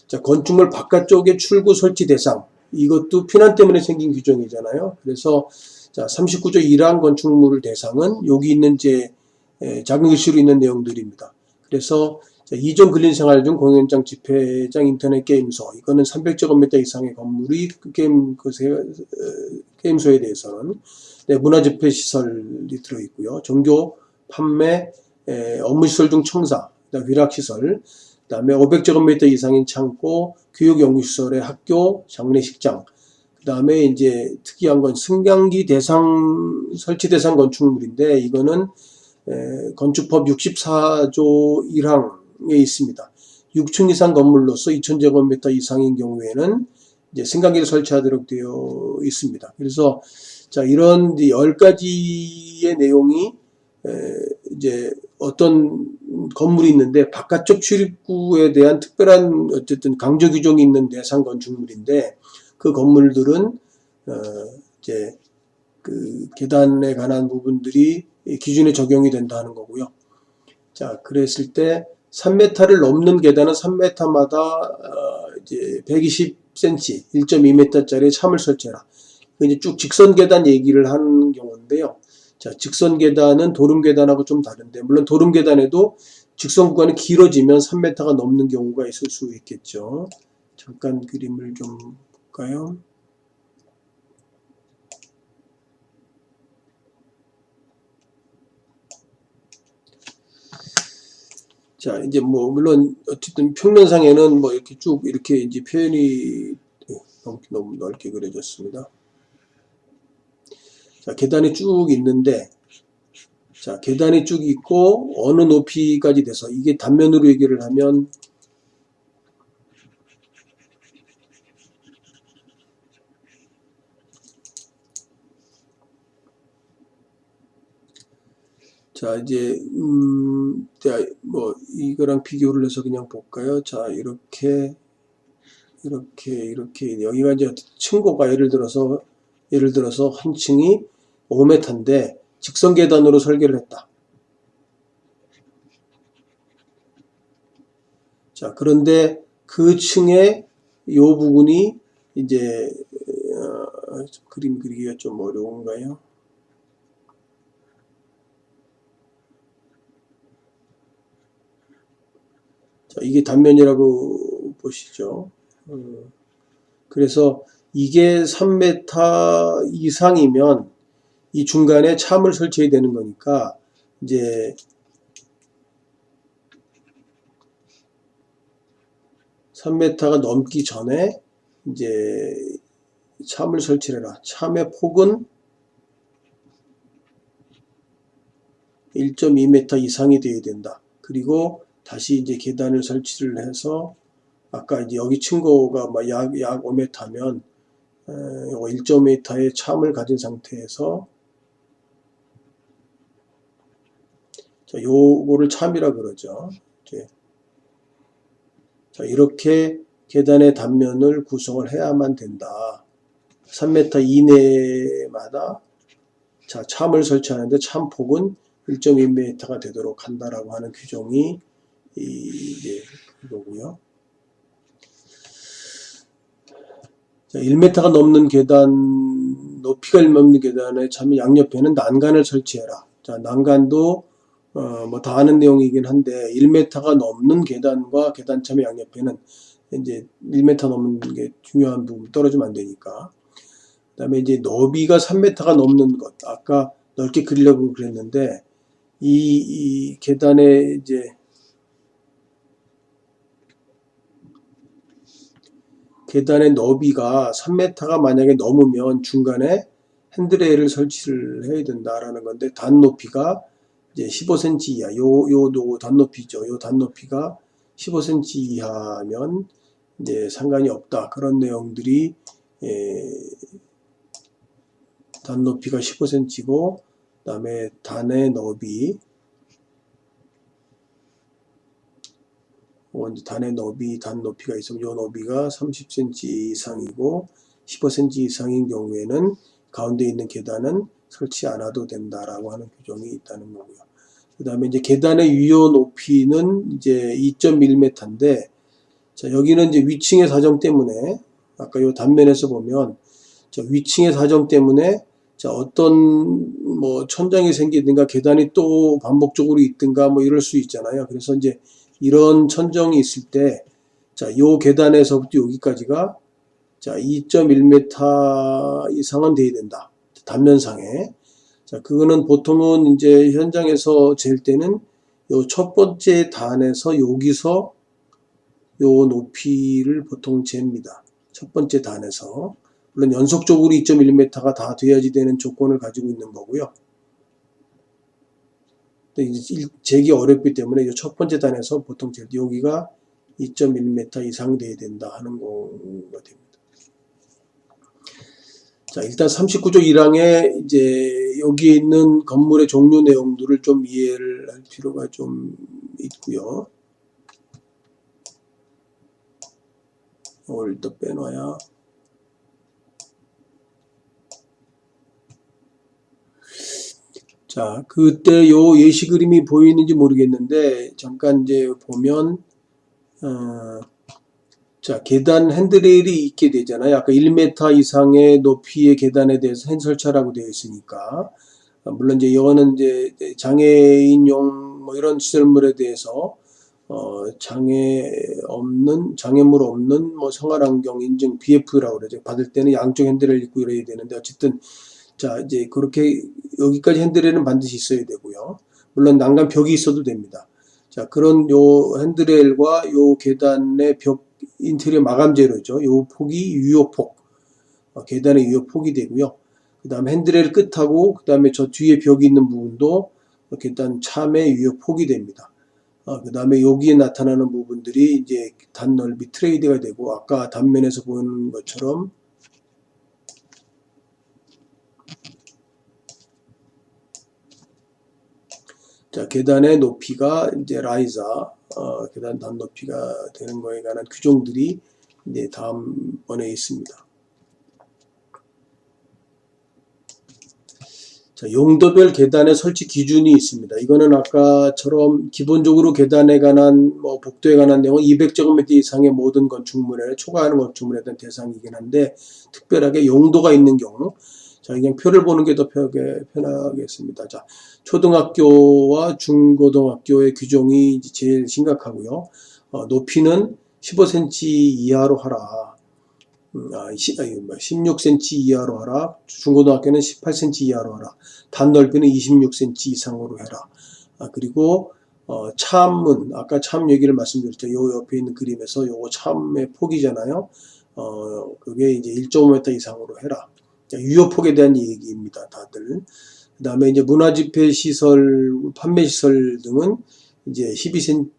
자, 건축물 바깥쪽에 출구 설치 대상, 이것도 피난 때문에 생긴 규정이잖아요. 그래서 자, 39조 1항 건축물 대상은 여기 있는 이제 작은 글씨로 있는 내용들입니다. 그래서 자, 2종 근린생활 중 공연장, 집회장, 인터넷 게임소, 이거는 300제곱미터 이상의 건물이 게임소에 대해서는 문화집회시설이 들어있고요. 종교, 판매, 업무시설 중 청사, 위락시설, 그 다음에 500제곱미터 이상인 창고, 교육연구시설의 학교, 장례식장, 그 다음에 이제 특이한 건 승강기 대상, 설치 대상 건축물인데, 이거는 건축법 64조 1항에 있습니다. 6층 이상 건물로서 2000제곱미터 이상인 경우에는 이제 승강기를 설치하도록 되어 있습니다. 그래서 자, 이런 10가지의 내용이 이제 어떤 건물이 있는데 바깥쪽 출입구에 대한 특별한 어쨌든 강조 규정이 있는 대상 건축물인데, 그 건물들은 이제 그 계단에 관한 부분들이 기준에 적용이 된다는 거고요. 자, 그랬을 때 3m를 넘는 계단은 3m마다 이제 120cm, 1.2m짜리 참을 설치해라. 이제 쭉 직선 계단 얘기를 하는 경우인데요. 자, 직선 계단은 도름 계단하고 좀 다른데, 물론 도름 계단에도 직선 구간이 길어지면 3m가 넘는 경우가 있을 수 있겠죠. 잠깐 그림을 좀 볼까요? 자, 이제 뭐 물론 어쨌든 평면상에는 뭐 이렇게 쭉 이렇게 이제 표현이 너무 넓게 그려졌습니다. 자, 계단이 쭉 있는데, 자, 계단이 쭉 있고 어느 높이까지 돼서, 이게 단면으로 얘기를 하면 자, 이제 뭐 이거랑 비교를 해서 그냥 볼까요? 자, 이렇게 여기가 이제 층고가 예를 들어서 한 층이 5m인데 직선 계단으로 설계를 했다. 자, 그런데 그 층의 요 부분이 이제 그림 그리기가 좀 어려운가요? 자, 이게 단면이라고 보시죠. 그래서 이게 3m 이상이면 이 중간에 참을 설치해야 되는 거니까 이제 3m가 넘기 전에 이제 참을 설치해라. 참의 폭은 1.2m 이상이 되어야 된다. 그리고 다시 이제 계단을 설치를 해서 아까 이제 여기 층고가 약 5m면 요거 1.5m의 참을 가진 상태에서 자, 요거를 참이라 그러죠. 이제 자, 이렇게 계단의 단면을 구성을 해야만 된다. 3m 이내마다 자, 참을 설치하는데 참 폭은 1.2m가 되도록 한다라고 하는 규정이 이제 그거고요. 자, 1m가 넘는 계단, 높이가 1m 넘는 계단의 참 양옆에는 난간을 설치해라. 자, 난간도 뭐 다 아는 내용이긴 한데 1m가 넘는 계단과 계단참의 양옆에는 이제 1m 넘는 게 중요한 부분 떨어지면 안 되니까. 그 다음에 이제 너비가 3m가 넘는 것. 아까 넓게 그리려고 그랬는데 이 계단의 이제 계단의 너비가 3m가 만약에 넘으면 중간에 핸드레일을 설치를 해야 된다라는 건데 단 높이가 이제 15cm 이하, 요 단높이죠. 요 단높이가 15cm 이하면 이제 상관이 없다. 그런 내용들이 단높이가 15cm고 그다음에 단의 너비 단의 너비, 단 높이가 있으면 요 너비가 30cm 이상이고 15cm 이상인 경우에는 가운데 있는 계단은 설치 않아도 된다라고 하는 규정이 있다는 거고요. 그 다음에 이제 계단의 유효 높이는 이제 2.1m인데, 자, 여기는 이제 위층의 사정 때문에, 아까 요 단면에서 보면, 자, 위층의 사정 때문에, 자, 어떤, 뭐, 천장이 생기든가, 계단이 또 반복적으로 있든가, 뭐, 이럴 수 있잖아요. 그래서 이제, 이런 천정이 있을 때, 자, 요 계단에서부터 여기까지가, 자, 2.1m 이상은 돼야 된다. 단면상에. 자, 그거는 보통은 이제 현장에서 잴 때는 요 첫 번째 단에서 여기서 요 높이를 보통 잽니다. 첫 번째 단에서. 물론 연속적으로 2.1m가 다 돼야지 되는 조건을 가지고 있는 거고요. 재기 어렵기 때문에 요 첫 번째 단에서 보통 잴 때 여기가 2.1m 이상 돼야 된다 하는 거가 됩니다. 자, 일단 39조 1항에 이제 여기에 있는 건물의 종류 내용들을 좀 이해를 할 필요가 좀 있고요. 이걸 일단 빼놔야. 자, 그때 요 예시 그림이 보이는지 모르겠는데 잠깐 이제 보면 자, 계단 핸드레일이 있게 되잖아요. 아까 1m 이상의 높이의 계단에 대해서 핸 설치하라고 되어 있으니까. 물론 이제 이거는 이제 장애인용 뭐 이런 시설물에 대해서 장애물 없는 뭐 생활환경 인증 BF라고 그러죠. 받을 때는 양쪽 핸드레일 있고 이래야 되는데 어쨌든 자, 이제 그렇게 여기까지 핸드레일은 반드시 있어야 되고요. 물론 난간 벽이 있어도 됩니다. 자, 그런 요 핸드레일과 요 계단의 벽 인테리어 마감 재료죠. 요 폭이 유효폭, 계단의 유효폭이 되고요. 그 다음에 핸드레일 끝하고 그 다음에 저 뒤에 벽이 있는 부분도 계단 참의 유효폭이 됩니다. 그 다음에 여기에 나타나는 부분들이 이제 단 넓이 트레이드가 되고 아까 단면에서 보는 것처럼 자, 계단의 높이가 이제 라이자, 계단 단 높이가 되는 거에 관한 규정들이 이제 다음번에 있습니다. 자, 용도별 계단의 설치 기준이 있습니다. 이거는 아까처럼 기본적으로 계단에 관한, 뭐, 복도에 관한 내용은 200제곱미터 이상의 모든 건축물에, 초과하는 건축물에 대한 대상이긴 한데, 특별하게 용도가 있는 경우, 자, 그냥 표를 보는 게 더 편하겠습니다. 자, 초등학교와 중고등학교의 규정이 제일 심각하고요. 높이는 15cm 이하로 하라. 16cm 이하로 하라. 중고등학교는 18cm 이하로 하라. 단 넓이는 26cm 이상으로 해라. 그리고 참은 아까 참 얘기를 말씀드렸죠. 요 옆에 있는 그림에서 요거 참의 폭이잖아요. 그게 이제 1.5m 이상으로 해라. 유효폭에 대한 얘기입니다. 다들. 그 다음에 이제 문화집회 시설, 판매 시설 등은 이제 12cm,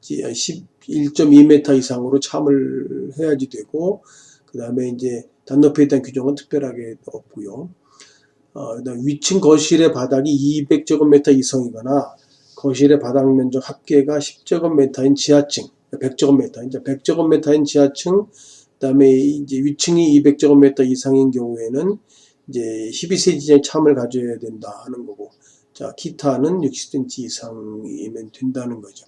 11.2m 이상으로 참을 해야지 되고, 그 다음에 이제 단높이에 대한 규정은 특별하게 없고요. 그다음 위층 거실의 바닥이 200제곱미터 이상이거나 거실의 바닥 면적 합계가 10제곱미터인 지하층, 100제곱미터, 이제 100제곱미터인 지하층, 그다음에 이제 위층이 200제곱미터 이상인 경우에는 이제 12cm 이상의 참을 가져야 된다 하는 거고, 자, 기타는 60cm 이상이면 된다는 거죠.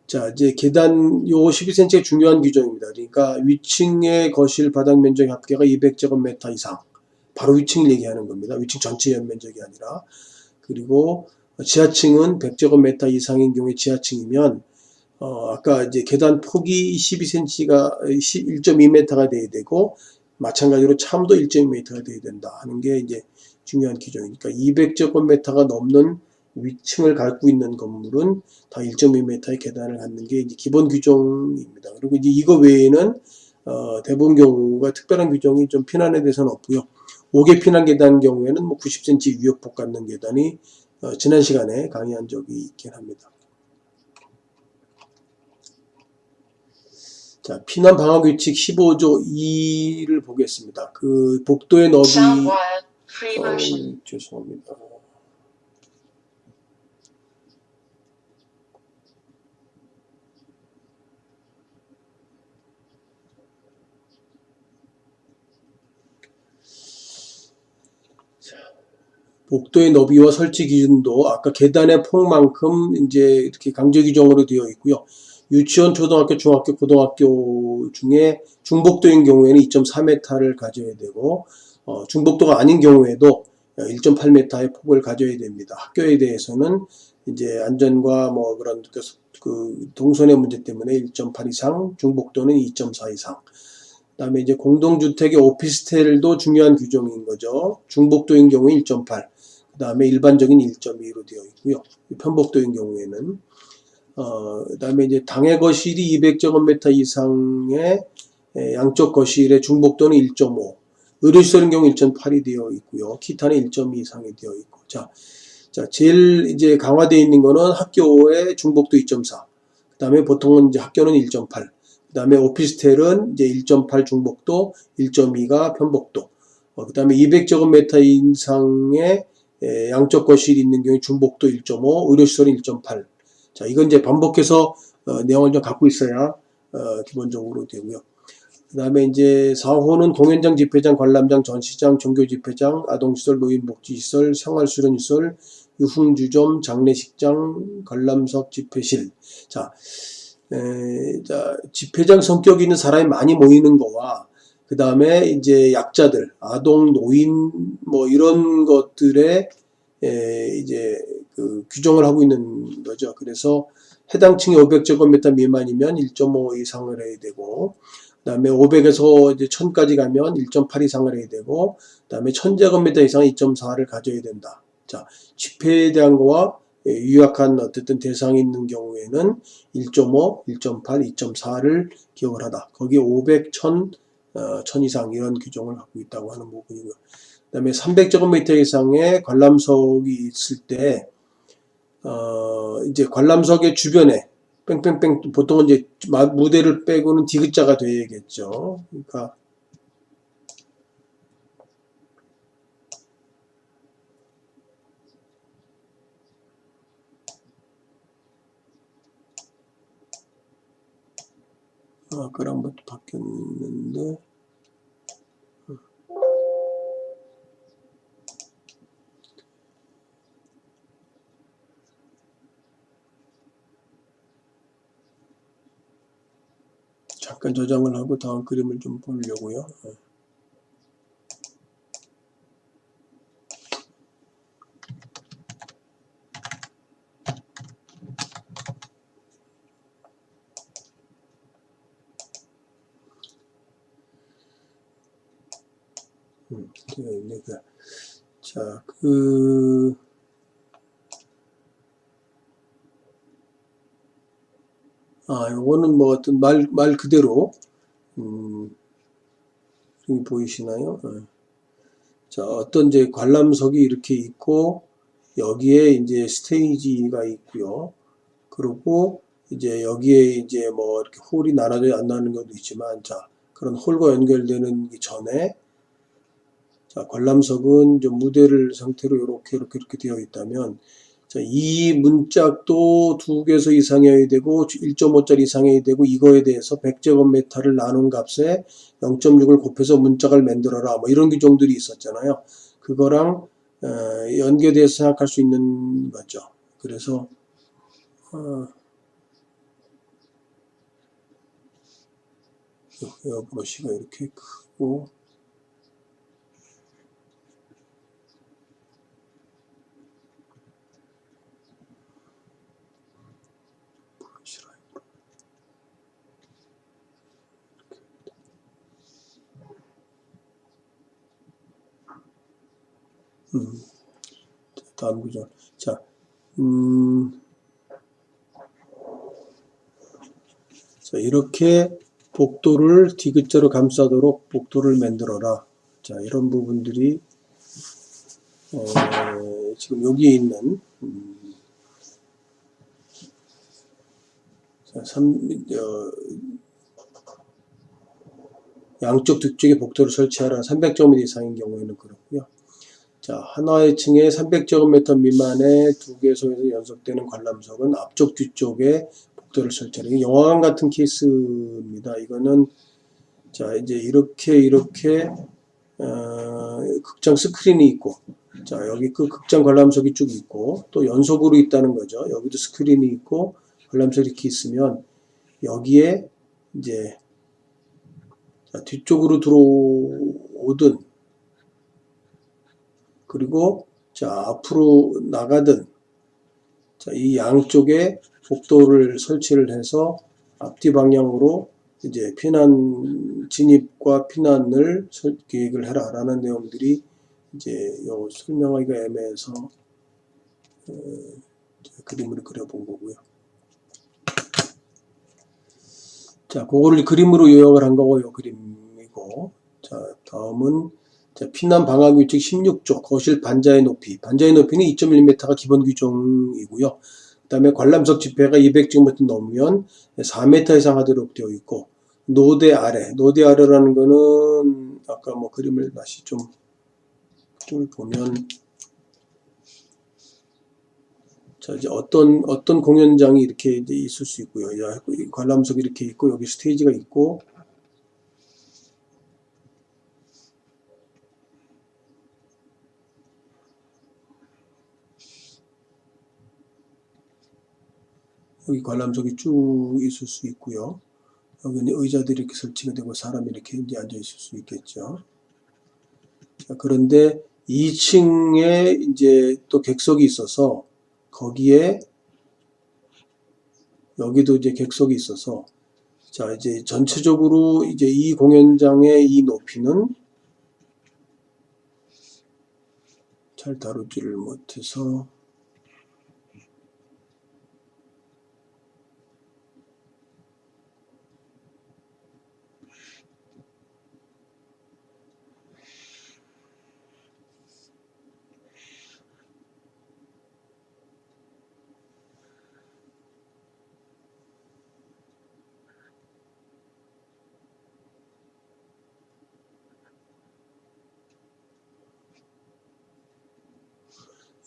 자, 이제 계단, 요 12cm의 중요한 규정입니다. 그러니까 위층의 거실 바닥 면적 합계가 200제곱미터 이상. 바로 위층을 얘기하는 겁니다. 위층 전체 연면적이 아니라. 그리고 지하층은 100제곱미터 이상인 경우에 지하층이면, 아까 이제 계단 폭이 12cm가 1.2m가 돼야 되고, 마찬가지로 참도 1.2m가 돼야 된다 하는 게 이제 중요한 규정이니까 200제곱미터가 넘는 위층을 갖고 있는 건물은 다 1.2m의 계단을 갖는 게 이제 기본 규정입니다. 그리고 이제 이거 외에는 대부분 경우가 특별한 규정이 좀 피난에 대해서는 없고요. 5개 피난 계단 경우에는 뭐 90cm 위협폭 갖는 계단이 지난 시간에 강의한 적이 있긴 합니다. 자, 피난 방어 규칙 15조 2를 보겠습니다. 그 복도의 너비 죄송합니다. 복도의 너비와 설치 기준도 아까 계단의 폭만큼 이제 이렇게 강제 규정으로 되어 있고요. 유치원, 초등학교, 중학교, 고등학교 중에 중복도인 경우에는 2.4m를 가져야 되고, 중복도가 아닌 경우에도 1.8m의 폭을 가져야 됩니다. 학교에 대해서는 이제 안전과 뭐 그런 그 동선의 문제 때문에 1.8 이상, 중복도는 2.4 이상. 그다음에 이제 공동주택의 오피스텔도 중요한 규정인 거죠. 중복도인 경우에 1.8, 그다음에 일반적인 1.2로 되어 있고요. 편복도인 경우에는 그다음에 이제 당해 거실이 200제곱미터 이상의 양쪽 거실의 중복도는 1.5, 의료시설인 경우 1.8이 되어 있고요. 기타는 1.2 이상이 되어 있고. 자, 제일 이제 강화되어 있는 거는 학교의 중복도 2.4. 그다음에 보통은 이제 학교는 1.8. 그다음에 오피스텔은 이제 1.8 중복도, 1.2가 편복도. 그다음에 200제곱미터 이상의 양쪽 거실이 있는 경우에 중복도 1.5, 의료시설은 1.8. 자, 이건 이제 반복해서 내용을 좀 갖고 있어야 기본적으로 되고요. 그 다음에 이제 4호는 공연장, 집회장, 관람장, 전시장, 종교집회장, 아동시설, 노인복지시설, 생활수련시설, 유흥주점, 장례식장, 관람석, 집회실. 자, 집회장 성격이 있는 사람이 많이 모이는 거와 그 다음에 이제 약자들, 아동, 노인 뭐 이런 것들의 이제 그 규정을 하고 있는 거죠. 그래서 해당 층이 500제곱미터 미만이면 1.5 이상을 해야 되고, 그 다음에 500에서 이제 1000까지 가면 1.8 이상을 해야 되고, 그 다음에 1000제곱미터 이상 2.4를 가져야 된다. 자, 집회에 대한 거와 유약한 어쨌든 대상이 있는 경우에는 1.5, 1.8, 2.4를 기억을 하다. 거기에 500, 1000, 1000 이상 이런 규정을 갖고 있다고 하는 부분이고요. 그 다음에 300제곱미터 이상의 관람석이 있을 때, 이제 관람석의 주변에 뺑뺑뺑 보통은 이제 무대를 빼고는 디귿자가 돼야겠죠. 그러니까 그랑부터 바뀌었는데 잠깐 저장을 하고 다음 그림을 좀 보려고요. 자, 요거는 뭐 어떤 말 그대로, 여기 보이시나요? 자, 어떤 이제 관람석이 이렇게 있고, 여기에 이제 스테이지가 있고요. 그리고 이제 여기에 이제 뭐 이렇게 홀이 나눠져 안 나는 것도 있지만, 자, 그런 홀과 연결되는 전에, 자, 관람석은 좀 무대를 상태로 이렇게 되어 있다면, 자, 이 문짝도 2개소 이상이어야 되고 1.5짜리 이상이어야 되고, 이거에 대해서 100제곱미터를 나눈 값에 0.6을 곱해서 문짝을 만들어라, 뭐 이런 규정들이 있었잖아요. 그거랑 연계돼서 생각할 수 있는 거죠. 그래서 브러쉬가 이렇게 크고, 다음 구조. 자, 자, 이렇게 복도를 디귿자로 감싸도록 복도를 만들어라. 자, 이런 부분들이 지금 여기에 있는 양쪽 뒤쪽에 복도를 설치하라. 300제곱미터 이상인 경우에는 그렇고요. 자, 하나의 층에 300제곱미터 미만의 2개소에서 연속되는 관람석은 앞쪽 뒤쪽에 복도를 설치하라. 이게 영화관 같은 케이스입니다. 이거는 자, 이제 이렇게 극장 스크린이 있고, 자, 여기 그 극장 관람석이 쭉 있고, 또 연속으로 있다는 거죠. 여기도 스크린이 있고 관람석이 이렇게 있으면 여기에 이제 자, 뒤쪽으로 들어오든, 그리고 자, 앞으로 나가든, 자, 이 양쪽에 복도를 설치를 해서 앞뒤 방향으로 이제 진입과 피난을 계획을 해라라는 내용들이 이제 요 설명하기가 애매해서 그림을 그려본 거고요. 자, 그거를 그림으로 요약을 한 거고, 요 그림이고. 자, 다음은 자, 피난 방학 규칙 16조 거실 반자의 높이. 반자의 높이는 2.1m가 기본 규정이고요. 그 다음에 관람석 지폐가 200제곱미터 넘으면 4m 이상 하도록 되어 있고, 노대 아래라는 거는 아까 뭐 그림을 다시 좀 보면, 자, 이제 어떤 공연장이 이렇게 이제 있을 수 있고요. 관람석이 이렇게 있고, 여기 스테이지가 있고, 여기 관람석이 쭉 있을 수 있고요. 여기는 의자들이 이렇게 설치가 되고 사람이 이렇게 이제 앉아 있을 수 있겠죠. 자, 그런데 2층에 이제 또 객석이 있어서 거기에 여기도 이제 객석이 있어서, 자, 이제 전체적으로 이제 이 공연장의 이 높이는 잘 다루지를 못해서,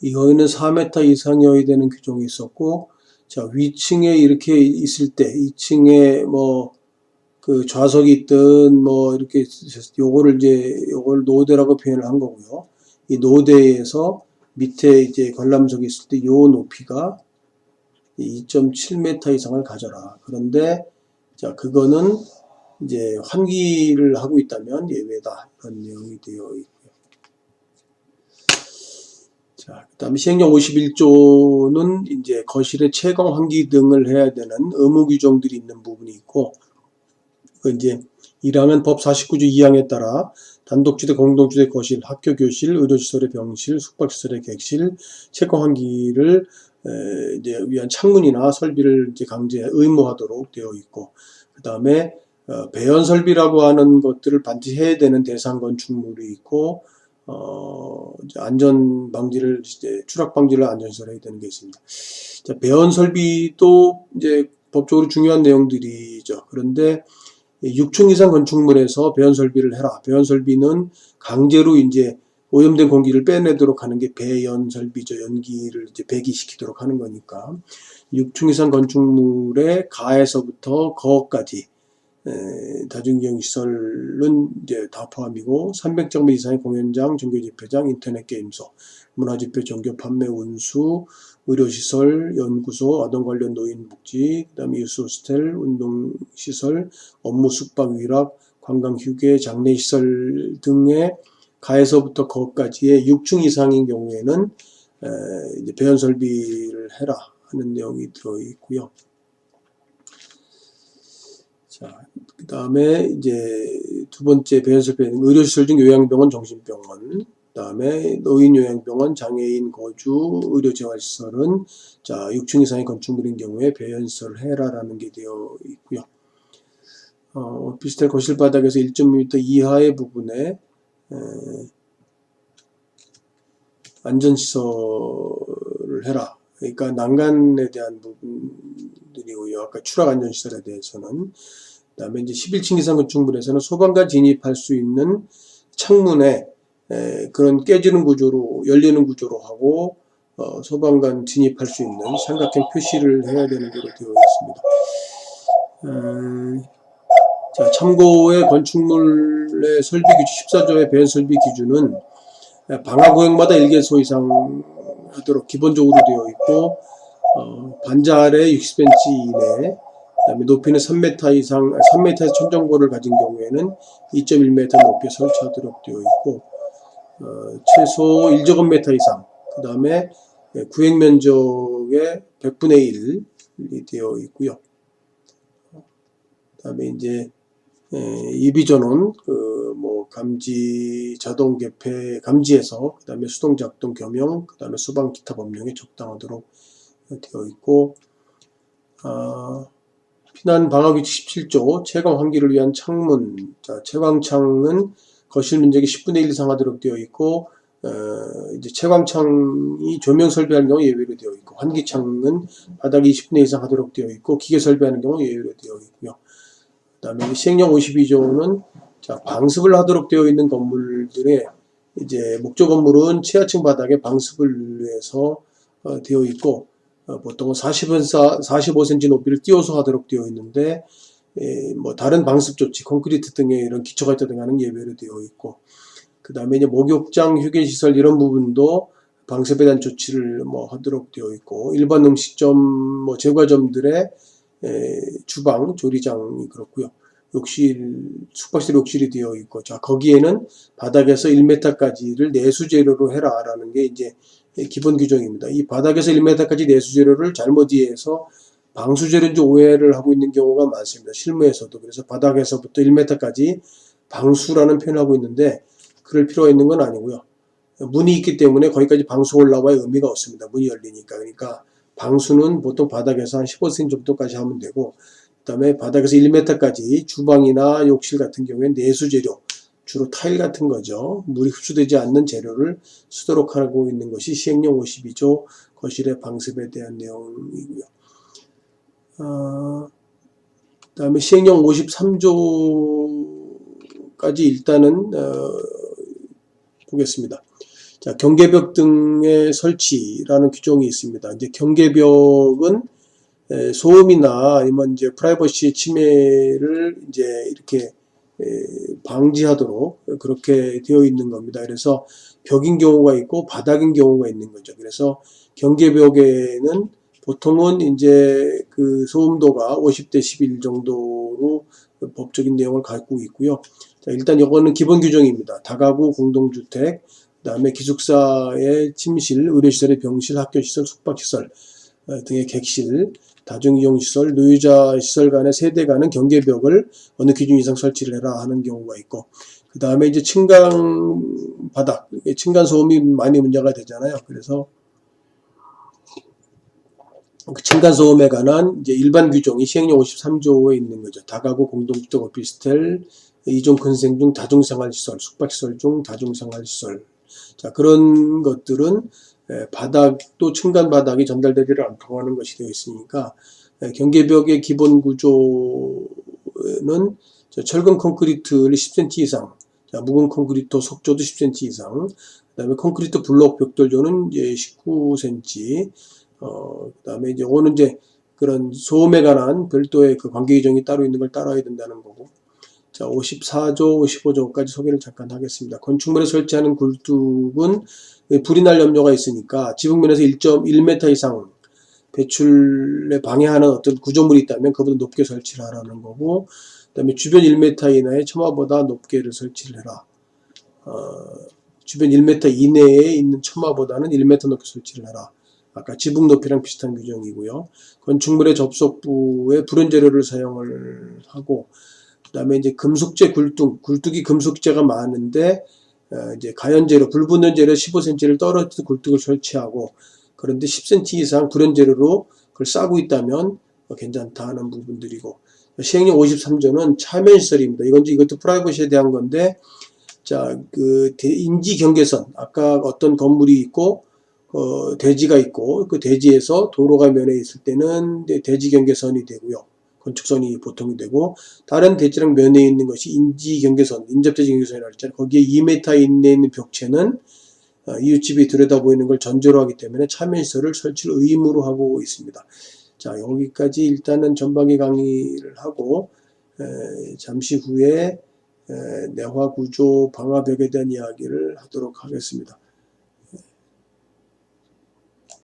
이거에는 4m 이상이어야 되는 규정이 있었고, 자, 위층에 이렇게 있을 때 2층에 뭐 그 좌석이 있든 뭐 이렇게 요걸 노대라고 표현을 한 거고요. 이 노대에서 밑에 이제 관람석이 있을 때 요 높이가 2.7m 이상을 가져라. 그런데 자, 그거는 이제 환기를 하고 있다면 예외다. 이런 내용이 되어 있고요. 자, 그 다음에 시행령 51조는 이제 거실에 채광 환기 등을 해야 되는 의무 규정들이 있는 부분이 있고, 이제 1항은 법 49조 2항에 따라 단독주택, 공동주택 거실, 학교 교실, 의료시설의 병실, 숙박시설의 객실, 채광 환기를 이제 위한 창문이나 설비를 이제 강제 의무화하도록 되어 있고, 그 다음에 배연 설비라고 하는 것들을 반드시 해야 되는 대상 건축물이 있고, 이제 안전 방지를, 이제 추락 방지를 안전시설 해야 되는 게 있습니다. 자, 배원 설비도 이제 법적으로 중요한 내용들이죠. 그런데 6층 이상 건축물에서 배원 설비를 해라. 배원 설비는 강제로 이제 오염된 공기를 빼내도록 하는 게 배연 설비죠. 연기를 이제 배기시키도록 하는 거니까. 6층 이상 건축물의 가에서부터 거까지 다중이용시설은 이제 다 포함이고, 300제곱미터 이상의 공연장, 종교집회장, 인터넷 게임소, 문화집회, 종교 판매, 운수, 의료시설, 연구소, 아동 관련 노인복지, 그 다음에 유스호스텔, 운동시설, 업무 숙박, 위락, 관광 휴게, 장례시설 등의 가에서부터 거까지의 6층 이상인 경우에는 이제 배연 설비를 해라 하는 내용이 들어 있고요. 자, 그 다음에 이제 두 번째 배연 설비는 의료시설 중 요양병원, 정신병원, 그 다음에 노인요양병원, 장애인 거주, 의료재활시설은 자 6층 이상의 건축물인 경우에 배연시설을 해라라는 게 되어 있고요. 오피스텔 거실 바닥에서 1.5m 이하의 부분에 안전시설을 해라. 그러니까 난간에 대한 부분들이고요. 아까 추락 안전시설에 대해서는. 그 다음에 이제 11층 이상 건축물에서는 소방관 진입할 수 있는 창문에 그런 깨지는 구조로, 열리는 구조로 하고, 소방관 진입할 수 있는 삼각형 표시를 해야 되는 걸로 되어 있습니다. 자, 참고의 건축물의 설비 규칙 14조의 배연 설비 기준은 방화 구역마다 1개소 이상 하도록 기본적으로 되어 있고, 반자 아래 60cm 이내, 그다음에 높이는 3m 이상, 3m에서 천정고를 가진 경우에는 2.1m 높이에 설치하도록 되어 있고, 최소 1제곱미터 이상, 그 다음에 구획 면적의 100분의 1이 되어 있고요. 그 다음에 이제 이비전원, 감지, 자동 개폐, 감지에서, 그 다음에 수동 작동 겸용, 그 다음에 수방 기타 법령에 적당하도록 되어 있고, 피난 방화 규칙 17조, 채광 환기를 위한 창문, 자, 채광창은 거실 면적이 10분의 1 이상 하도록 되어 있고, 이제 채광창이 조명 설비하는 경우 예외로 되어 있고, 환기창은 바닥이 20분의 1 이상 하도록 되어 있고, 기계 설비하는 경우 예외로 되어 있고요. 그 다음에 시행령 52조는 자, 방습을 하도록 되어 있는 건물들의 이제 목조 건물은 지하층 바닥에 방습을 위해서 되어 있고, 보통은 45cm 높이를 띄워서 하도록 되어 있는데, 다른 방습 조치, 콘크리트 등의 이런 기초가 있다 등하는 예외로 되어 있고, 그 다음에 이제 목욕장, 휴게시설 이런 부분도 방습에 대한 조치를 하도록 되어 있고, 일반 음식점, 제과점들의 주방, 조리장이 그렇고요. 욕실, 숙박실 욕실이 되어 있고, 자, 거기에는 바닥에서 1m까지를 내수재료로 해라라는 게 이제 기본 규정입니다. 이 바닥에서 1m까지 내수재료를 잘못 이해해서 방수재료인지 오해를 하고 있는 경우가 많습니다. 실무에서도. 그래서 바닥에서부터 1m까지 방수라는 표현을 하고 있는데, 그럴 필요가 있는 건 아니고요. 문이 있기 때문에 거기까지 방수가 올라와야 의미가 없습니다. 문이 열리니까. 그러니까 방수는 보통 바닥에서 한 15cm 정도까지 하면 되고, 그 다음에 바닥에서 1m까지 주방이나 욕실 같은 경우에는 내수재료, 주로 타일 같은 거죠. 물이 흡수되지 않는 재료를 쓰도록 하고 있는 것이 시행령 52조 거실의 방습에 대한 내용이고요. 그 다음에 시행령 53조까지 일단은 보겠습니다. 자, 경계벽 등의 설치라는 규정이 있습니다. 이제 경계벽은 소음이나 아니면 이제 프라이버시 침해를 이제 이렇게 방지하도록 그렇게 되어 있는 겁니다. 그래서 벽인 경우가 있고 바닥인 경우가 있는 거죠. 그래서 경계벽에는 보통은 이제 그 소음도가 50대11 정도로 법적인 내용을 갖고 있고요. 자, 일단 이거는 기본 규정입니다. 다가구 공동주택, 그 다음에 기숙사의 침실, 의료시설의 병실, 학교시설, 숙박시설 등의 객실, 다중이용시설, 노유자 시설 간의 세대 간의 경계벽을 어느 기준 이상 설치를 해라 하는 경우가 있고, 그 다음에 이제 층간 바닥, 층간 소음이 많이 문제가 되잖아요. 그래서 그 층간 소음에 관한 이제 일반 규정이 시행령 53조에 있는 거죠. 다가구 공동주택 오피스텔, 이종 건생 중 다중생활시설, 숙박시설 중 다중생활시설 자, 그런 것들은 바닥도 층간 바닥이 전달되지를 않고 하는 것이 되어 있으니까 경계벽의 기본 구조는 철근 콘크리트를 10cm 이상, 자, 묵은 콘크리트 속조도 10cm 이상, 그다음에 콘크리트 블록 벽돌조는 이제 19cm, 그다음에 이제 오는 이제 그런 소음에 관한 별도의 그 관계 규정이 따로 있는 걸 따라야 된다는 거고. 자, 54조, 55조까지 소개를 잠깐 하겠습니다. 건축물에 설치하는 굴뚝은 불이 날 염려가 있으니까 지붕면에서 1.1m 이상 배출에 방해하는 어떤 구조물이 있다면 그보다 높게 설치를 하라는 거고, 그 다음에 주변 1m 이내의 처마보다 높게를 설치를 해라. 주변 1m 이내에 있는 처마보다는 1m 높이 설치를 해라. 아까 지붕 높이랑 비슷한 규정이고요. 건축물의 접속부에 불연 재료를 사용을 하고, 그 다음에 이제 금속재 굴뚝이 금속재가 많은데, 이제 가연재료, 불붙는 재료 15cm를 떨어뜨려 굴뚝을 설치하고, 그런데 10cm 이상 불연 재료로 그걸 싸고 있다면 괜찮다 하는 부분들이고, 시행령 53조는 차면시설입니다. 이것도 프라이버시에 대한 건데, 자, 그 인지 경계선, 아까 어떤 건물이 있고 대지가 있고 그 대지에서 도로가 면해 있을 때는 대지 경계선이 되고요. 건축선이 보통이 되고, 다른 대지랑 면해 있는 것이 인지 경계선, 인접대지 경계선이라고 했잖아요. 거기에 2m 이내에 있는 벽체는 이웃집이 들여다 보이는 걸 전제로 하기 때문에 차면시설을 설치를 의무로 하고 있습니다. 자, 여기까지 일단은 전방위 강의를 하고 잠시 후에 내화 구조 방화벽에 대한 이야기를 하도록 하겠습니다.